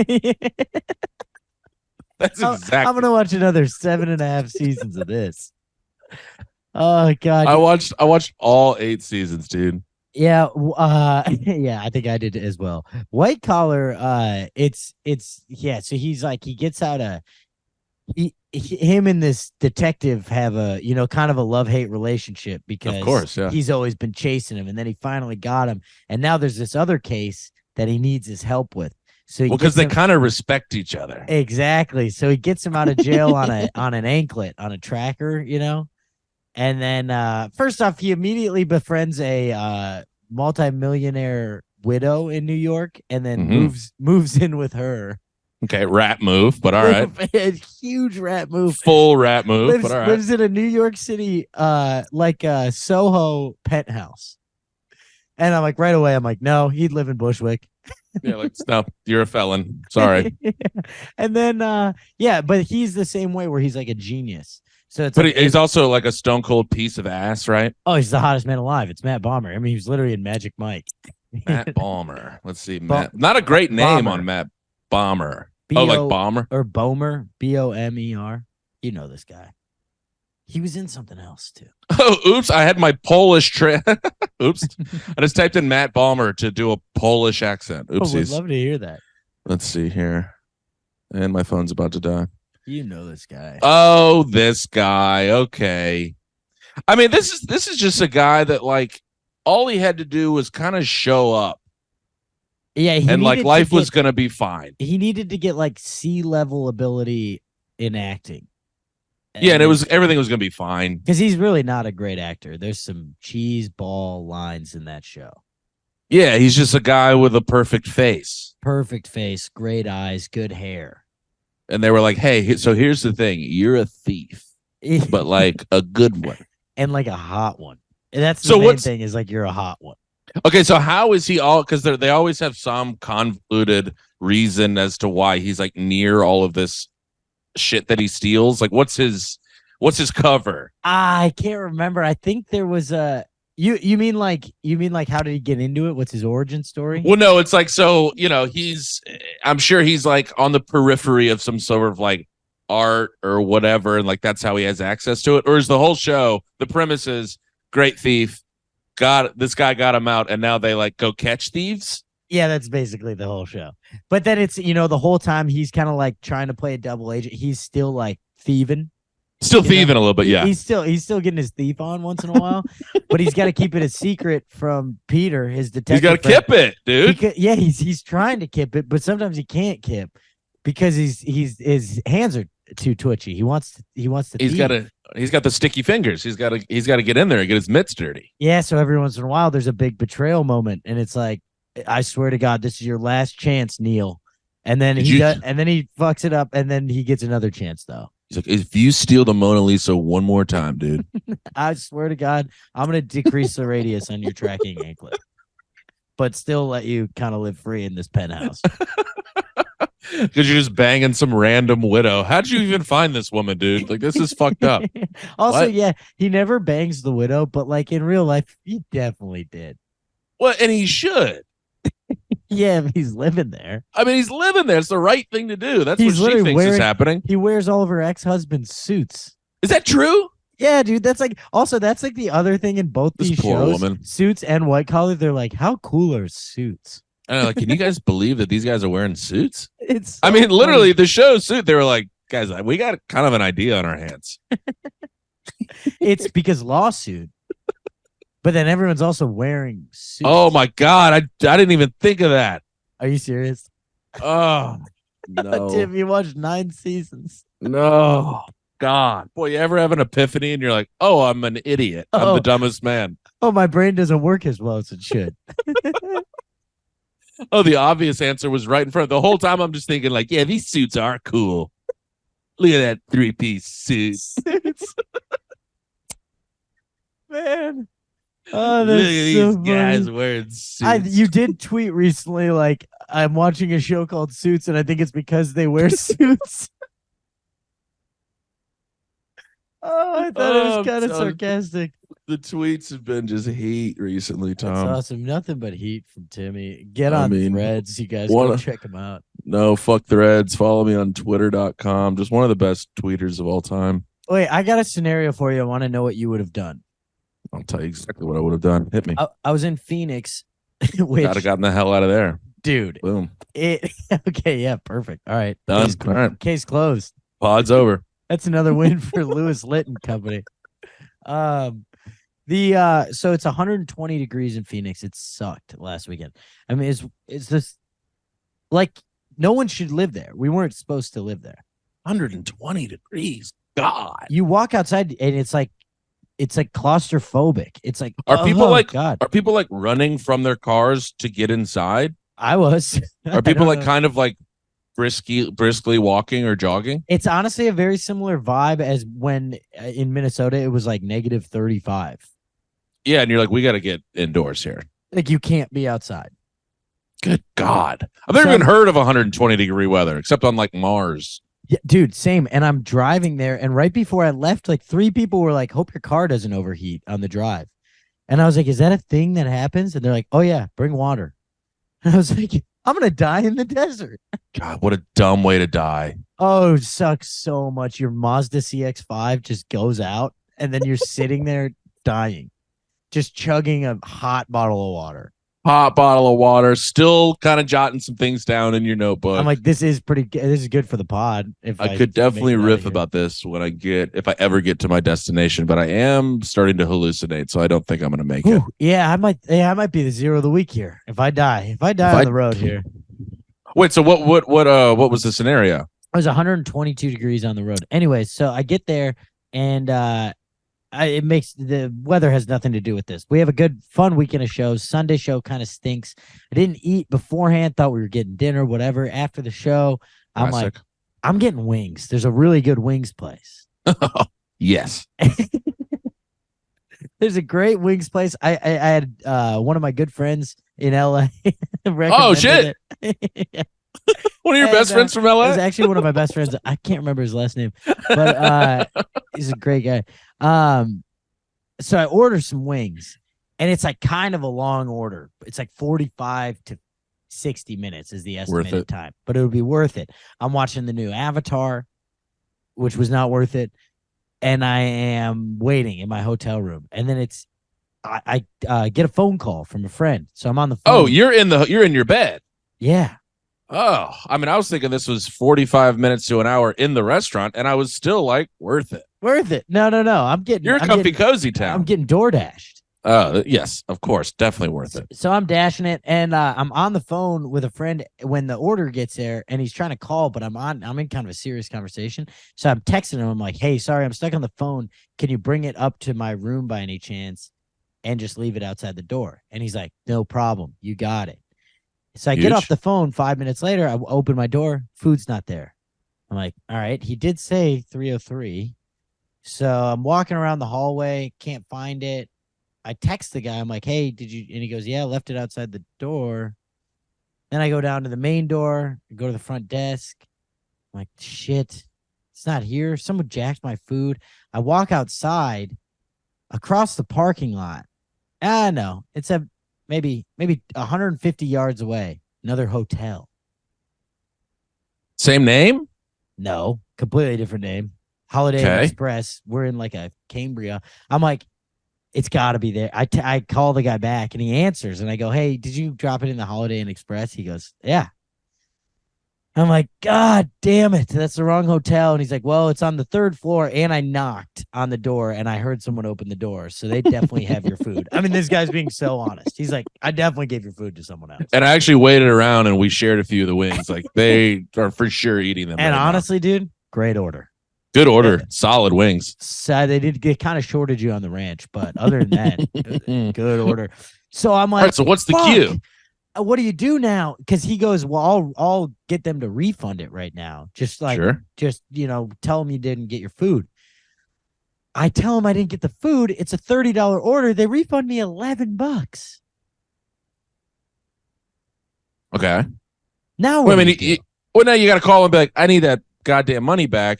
That's exactly. I'm gonna watch another 7.5 seasons of this. Oh God! I watched all 8 seasons, dude. Yeah, yeah, I think I did as well. White collar, it's yeah. So he's like he gets out him and this detective have a kind of a love-hate relationship because of course, yeah. He's always been chasing him, and then he finally got him, and now there's this other case that he needs his help with. So because they kind of respect each other. Exactly. So he gets him out of jail on an anklet, on a tracker, And then first off, he immediately befriends a multimillionaire widow in New York, and then moves in with her. Okay, rat move, but all right. A huge rat move. Full rat move, but all right. Lives in a New York City like a Soho penthouse. And I'm like, right away, I'm like, no, he'd live in Bushwick. Yeah, like, no, you're a felon. Sorry. Yeah. And then but he's the same way where he's like a genius. So it's he's also like a stone cold piece of ass, right? Oh, he's the hottest man alive. It's Matt Bomber. I mean, he was literally in Magic Mike. Matt Bomber. Let's see. Matt. Not a great name on Matt Bomber. Like Bomber? Or Bomer. Bomer. You know this guy. He was in something else too. Oh, oops. I had my Polish oops. I just typed in Matt Bomber to do a Polish accent. Oopsies. Oh, we'd love to hear that. Let's see here. And my phone's about to die. You know this guy. Oh, this guy. Okay. I mean, this is just a guy that like all he had to do was kind of show up. Yeah, and like life was gonna be fine. He needed to get like C-level ability in acting. Yeah, and everything was gonna be fine. Because he's really not a great actor. There's some cheese ball lines in that show. Yeah, he's just a guy with a perfect face. Perfect face, great eyes, good hair. And they were like, hey, so here's the thing. You're a thief, but like a good one. And like a hot one. And that's the main thing is like you're a hot one. Okay, so how is he all? Because they always have some convoluted reason as to why he's like near all of this shit that he steals. Like, what's his cover? I can't remember. I think there was a. You mean like how did he get into it? What's his origin story? Well, no, it's like so I'm sure he's like on the periphery of some sort of like art or whatever, and like that's how he has access to it. Or is the whole show the premise is great thief? This guy got him out, and now they like go catch thieves. Yeah, that's basically the whole show. But then it's the whole time he's kind of like trying to play a double agent. He's still like thieving. Still thieving a little bit, yeah. He's still getting his thief on once in a while, but he's got to keep it a secret from Peter, his detective. He's got to kip it, dude. He's trying to kip it, but sometimes he can't kip because his hands are too twitchy. He wants to. He's got the sticky fingers. He's got to get in there and get his mitts dirty. Yeah. So every once in a while, there's a big betrayal moment, and it's like, I swear to God, this is your last chance, Neil. And then and then he fucks it up, and then he gets another chance though. He's like, if you steal the Mona Lisa one more time, dude. I swear to God, I'm gonna decrease the radius on your tracking anklet, but still let you kind of live free in this penthouse. Because you're just banging some random widow. How'd you even find this woman, dude? Like, this is fucked up. Also, What? yeah, he never bangs the widow, but like in real life, he definitely did. Well, and he should. Yeah, if he's living there. I mean, he's living there. It's the right thing to do. That's He's what she literally thinks is wearing- happening. He wears all of her ex-husband's suits. Is that true? Yeah, dude, that's like also that's like the other thing in both This these poor shows, woman. Suits and White Collar. They're like, how cool are suits? I know, like, can you guys believe that these guys are wearing suits? It's. I so mean, funny. literally, the show suit. They were like, guys, we got kind of an idea on our hands. It's because lawsuit, but then everyone's also wearing suits. Oh my god, I didn't even think of that. Are you serious? Oh no, Tim, you watched 9 seasons. no, God, boy, you ever have an epiphany and you're like, oh, I'm an idiot. I'm Oh. the dumbest man. Oh, my brain doesn't work as well as it should. Oh, the obvious answer was right in front. The whole time I'm just thinking, like, yeah, these suits are cool. Look at that 3-piece suit. Suits. Man. Oh, Look that's at these so guys funny. wearing suits. You did tweet recently, like, I'm watching a show called Suits, and I think it's because they wear suits. Oh, I thought it Oh, was kind of I'm sarcastic. The tweets have been just heat recently, That's Tom. awesome. Nothing but heat from Timmy. Get I on mean, Threads. You guys one go of- check them out. No, fuck Threads. Follow me on twitter.com. Just one of the best tweeters of all time. Wait, I got a scenario for you. I want to know what you would have done. I'll tell you exactly what I would have done. Hit me. I was in Phoenix, which, Gotta gotten the hell out of there. dude, Boom. it. Okay, yeah, perfect. All right, Done. Case, All right. case closed. Pod's over. That's another win for Lewis Litton Company. So it's 120 degrees in Phoenix. It sucked last weekend. I mean, it's this like no one should live there. We weren't supposed to live there. 120 degrees. God. You walk outside and it's like claustrophobic. It's like Are people oh, like God? Are people like running from their cars to get inside? I was. Are I people don't like know. kind of like briskly walking or jogging? It's honestly a very similar vibe as when in Minnesota it was like negative 35. Yeah, and you're like, we got to get indoors here. Like you can't be outside. Good God. I've never So- even heard of 120-degree weather except on like Mars. Yeah, dude, same. And I'm driving there, and right before I left, like 3 people were like, "Hope your car doesn't overheat on the drive." And I was like, "Is that a thing that happens?" And they're like, "Oh yeah, bring water." And I was like, "I'm gonna die in the desert." God, what a dumb way to die. Oh, it sucks so much. Your Mazda CX-5 just goes out, and then you're sitting there dying, just chugging a hot bottle of water. Hot bottle of water, still kind of jotting some things down in your notebook. I'm like, this is pretty good. This is good for the pod. If I could make definitely it out of riff here. about this if I ever get to my destination, but I am starting to hallucinate, so I don't think I'm going to make it. Ooh, yeah, I might be the zero of the week here. If I die on I- the road here. Wait, so what was the scenario? It was 122 degrees on the road. Anyway, so I get there and it makes the weather has nothing to do with this. We have a good fun weekend of shows. Sunday show kind of stinks. I didn't eat beforehand, thought we were getting dinner, whatever. After the show, I'm like, Classic. I'm getting wings. There's a really good wings place. Yes. There's a great wings place. I had one of my good friends in LA. Oh, shit. It. One of your And, best friends from It LA? was actually one of my best friends. I can't remember his last name, but he's a great guy. So I ordered some wings, and it's like kind of a long order. It's like 45 to 60 minutes is the estimated it. time, but it would be worth it. I'm watching the new Avatar, which was not worth it, and I am waiting in my hotel room, and then I get a phone call from a friend, so I'm on the phone. Oh, you're in your bed. Yeah. Oh, I mean, I was thinking this was 45 minutes to an hour in the restaurant, and I was still like, worth it. Worth it. No. I'm getting. You're a I'm comfy, getting- cozy I'm town. getting DoorDashed. Yes, of course, definitely worth it. So I'm dashing it, and I'm on the phone with a friend when the order gets there, and he's trying to call, but I'm in kind of a serious conversation. So I'm texting him. I'm like, "Hey, sorry, I'm stuck on the phone. Can you bring it up to my room by any chance, and just leave it outside the door?" And he's like, "No problem. You got it." So I get Huge. off the phone 5 minutes later. I open my door. Food's not there. I'm like, all right, he did say 303. So I'm walking around the hallway, can't find it. I text the guy. I'm like, hey, did you? And he goes, yeah, I left it outside the door. Then I go down to the main door, go to the front desk. I'm like, shit, it's not here. Someone jacked my food. I walk outside across the parking lot. No, it's maybe 150 yards away. Another hotel. Same name? No, completely different name. Holiday Inn Express. We're in like a Cambria. I'm like, it's got to be there. I call the guy back and he answers and I go, hey, did you drop it in the Holiday Inn Express? He goes, yeah. I'm like, God damn it. That's the wrong hotel. And he's like, well, it's on the 3rd floor. And I knocked on the door and I heard someone open the door. So they definitely have your food. I mean, this guy's being so honest. He's like, I definitely gave your food to someone else. And I actually waited around and we shared a few of the wings. Like they are for sure eating them. And right honestly, dude, great order. Good order. Solid wings. So they did get kind of shorted you on the ranch, but other than that, good order. So I'm like, all right, so what's the cue? What do you do now? Because he goes, well, I'll get them to refund it right now. Just like, just, tell them you didn't get your food. I tell them I didn't get the food. It's a $30 order. They refund me $11. Okay. Now what? Now you got to call and be like, I need that goddamn money back.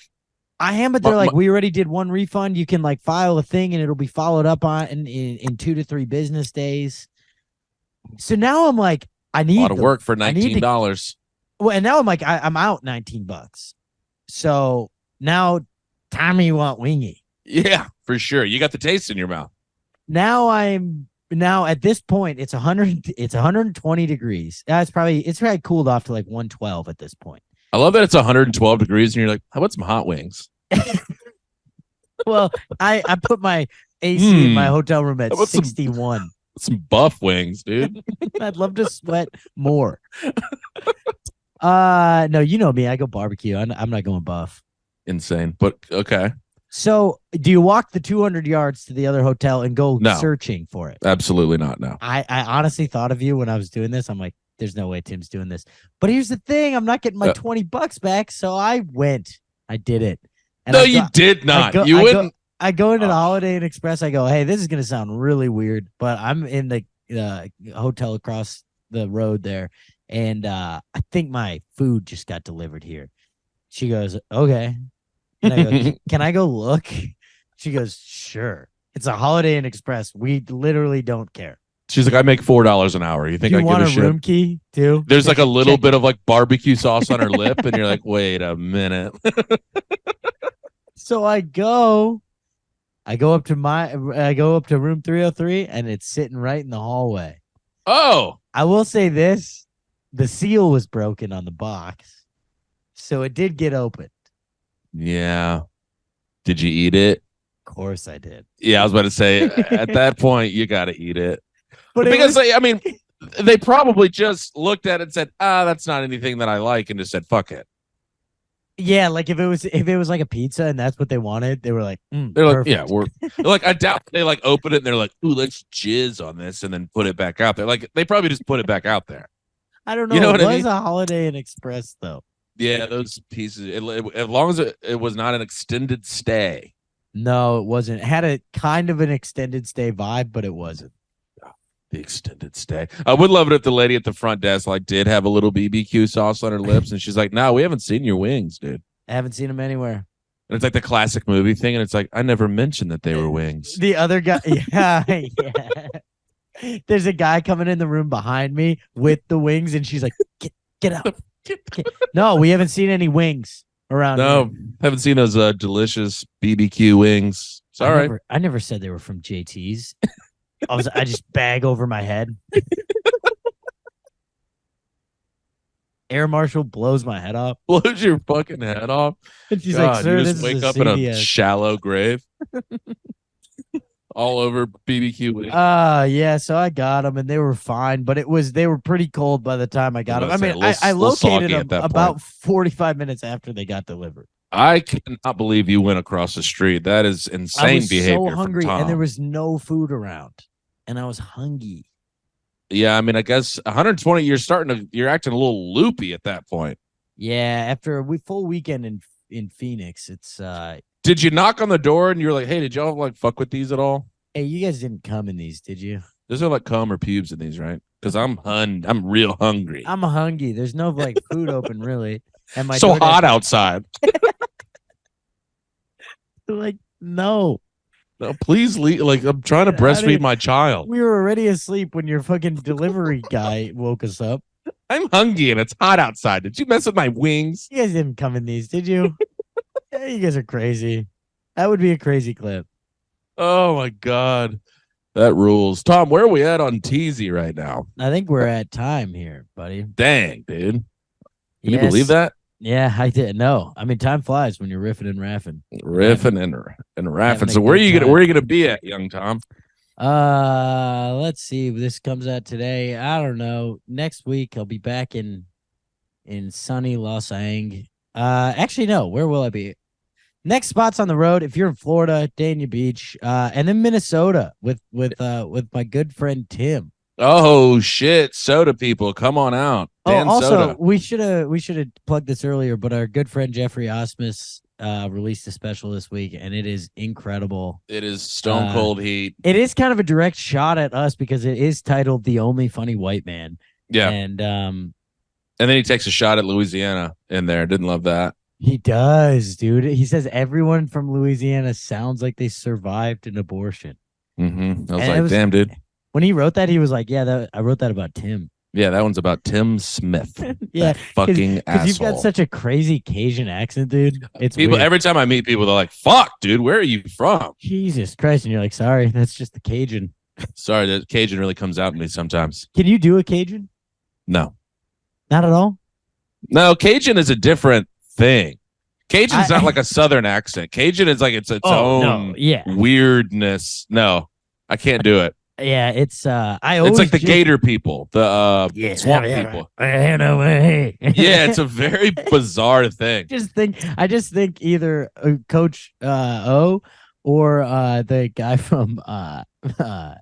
I am, but they're like, we already did one refund. You can like file a thing and it'll be followed up on in 2 to 3 business days. So now I'm like, I need a lot of work for $19. Well, and now I'm like, I'm out $19. So now, Tommy, you want wingy? Yeah, for sure. You got the taste in your mouth. Now at this point, it's 120 degrees. It's probably cooled off to like 112 at this point. I love that it's 112 degrees and you're like, how about some hot wings? Well, I put my AC in my hotel room at 61. Some buff wings, dude. I'd love to sweat more. No, you know me. I go barbecue. I'm not going buff. Insane, but okay. So, do you walk the 200 yards to the other hotel and go searching for it? Absolutely not. No. I honestly thought of you when I was doing this. I'm like, there's no way Tim's doing this. But here's the thing: I'm not getting my $20 back. So I went. I did it. And you did not. You wouldn't. I go into the Holiday Inn Express. I go, hey, this is going to sound really weird, but I'm in the hotel across the road there, and I think my food just got delivered here. She goes, okay. And I go, can I go look? She goes, sure. It's a Holiday Inn Express. We literally don't care. She's like, I make $4 an hour. You think I want give a room key too? There's like a little bit of like barbecue sauce on her lip, and you're like, wait a minute. So I go up to room 303 and it's sitting right in the hallway. Oh, I will say this. The seal was broken on the box. So it did get opened. Yeah. Did you eat it? Of course I did. Yeah, I was about to say at that point you got to eat it. But because they probably just looked at it and said, that's not anything that I like, and just said, fuck it. Yeah, like if it was like a pizza and that's what they wanted, they were like, they're like, yeah, they're like, I doubt they like open it and they're like, ooh, let's jizz on this and then put it back out there. Like they probably just put it back out there. I don't know. You know what it I was mean? A Holiday Inn Express though. Yeah, those pieces. As long as it was not an extended stay. No, it wasn't. It had a kind of an extended stay vibe, but it wasn't. The extended stay. I would love it if the lady at the front desk like did have a little BBQ sauce on her lips, and she's like, "No, we haven't seen your wings, dude. I haven't seen them anywhere." And it's like the classic movie thing, and it's like I never mentioned that they were wings. The other guy, yeah. There's a guy coming in the room behind me with the wings, and she's like, "Get out!" No, we haven't seen any wings around. No, here. Haven't seen those delicious BBQ wings. Sorry, I never said they were from JT's. I just bag over my head. Air Marshal blows my head off. Blows your fucking head off. And she's like, "Sir, you this just wake is up in a shallow grave." All over BBQ wings. Yeah, so I got them and they were fine, but they were pretty cold by the time I got them. I mean, I located them about 45 minutes after they got delivered. I cannot believe you went across the street. That is insane behavior. I was so hungry from Tom. and there was no food around, and I was hungry. Yeah, I mean, I guess 120. You're acting a little loopy at that point. Yeah, after a full weekend in Phoenix, it's Did you knock on the door and you're like, hey, did y'all like fuck with these at all? hey, you guys didn't come in these, did you? There's no like cum or pubes in these, right? Because I'm real hungry. I'm hungry. There's no like food open really. And my So DoorDash- hot outside. like, no. No, please leave. Like I'm trying to Get outta here. breastfeed my child. We were already asleep when your fucking delivery guy woke us up. I'm hungry and it's hot outside. Did you mess with my wings? You guys didn't come in these, did you? Yeah, you guys are crazy. That would be a crazy clip. Oh my god, that rules. Tom, where are we at on Teasy right now? I think we're at time here, buddy. Dang, dude. Can you Yes. believe that? Yeah, I didn't know. I mean, time flies when you're riffing and raffing. Riffing and raffing. having a So where are good you time. gonna be at, young Tom? Let's see. This comes out today. I don't know. Next week I'll be back in sunny Los Angeles. Actually no. Where will I be? Next spot's on the road. If you're in Florida, Dania Beach, and then Minnesota with my good friend Tim. Oh shit, soda people, come on out. Dan also Soda. we should have plugged this earlier, but our good friend Jeffrey Osmus released a special this week, and it is incredible. It is stone cold heat. It is kind of a direct shot at us because it is titled "The Only Funny White Man." Yeah, and then he takes a shot at Louisiana in there. Didn't love that. he does, dude. He says everyone from Louisiana sounds like they survived an abortion. Mm-hmm. I was And like, damn, dude. When he wrote that, he was like, "Yeah, I wrote that about Tim." Yeah, that one's about Tim Smith. Yeah, that fucking asshole. you've got such a crazy Cajun accent, dude. It's people. weird. Every time I meet people, they're like, "Fuck, dude, where are you from?" Jesus Christ, and you're like, "Sorry, that's just the Cajun." Sorry, that Cajun really comes out in me sometimes. Can you do a Cajun? No, Not at all. no, Cajun is a different thing. Cajun's not like a Southern accent. Cajun is like its own no, yeah, weirdness. No, I can't do it. yeah. It's I always It's like the just- Gator people, the swamp people. Hey. Yeah, it's a very bizarre thing. I just think either Coach O or the guy from Waterboy.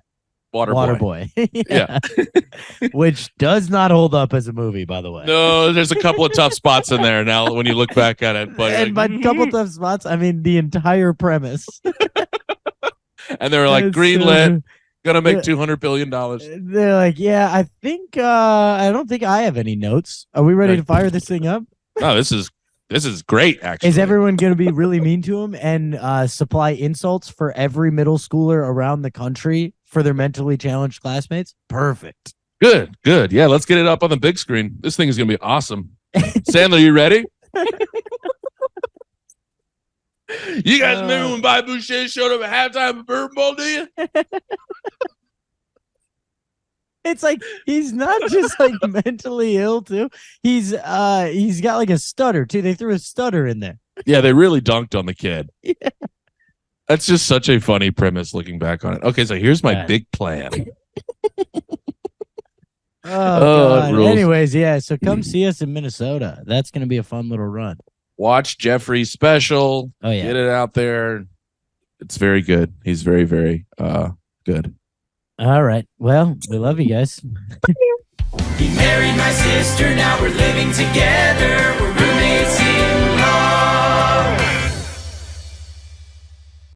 Waterboy. Yeah. Which does not hold up as a movie, by the way. No, there's a couple of tough spots in there now when you look back at it. But And by couple tough spots, I mean the entire premise. and they were like, It's, greenlit, gonna make yeah. $200 billion. They're like, yeah, I think I don't think I have any notes. Are we ready Right. to fire this thing up? No, this is great. Actually, Is everyone going to be really mean to him and supply insults for every middle schooler around the country for their mentally challenged classmates? Perfect. good? Good. Yeah, let's get it up on the big screen. This thing is gonna be awesome. Sandler, you ready? You guys remember when Bobby Boucher showed up at halftime of Bourbon Bowl? Do you? It's like he's not just like mentally ill too. He's got like a stutter too. They threw a stutter in there. Yeah, they really dunked on the kid. Yeah. That's just such a funny premise looking back on it. Okay, so here's my Yeah. big plan. Oh, it God. rules. Anyways, yeah. So come see us in Minnesota. That's gonna be a fun little run. Watch Jeffrey's special. Oh yeah. Get it out there. It's very good. He's very, very good. All right. Well, we love you guys. He married my sister, now we're living together.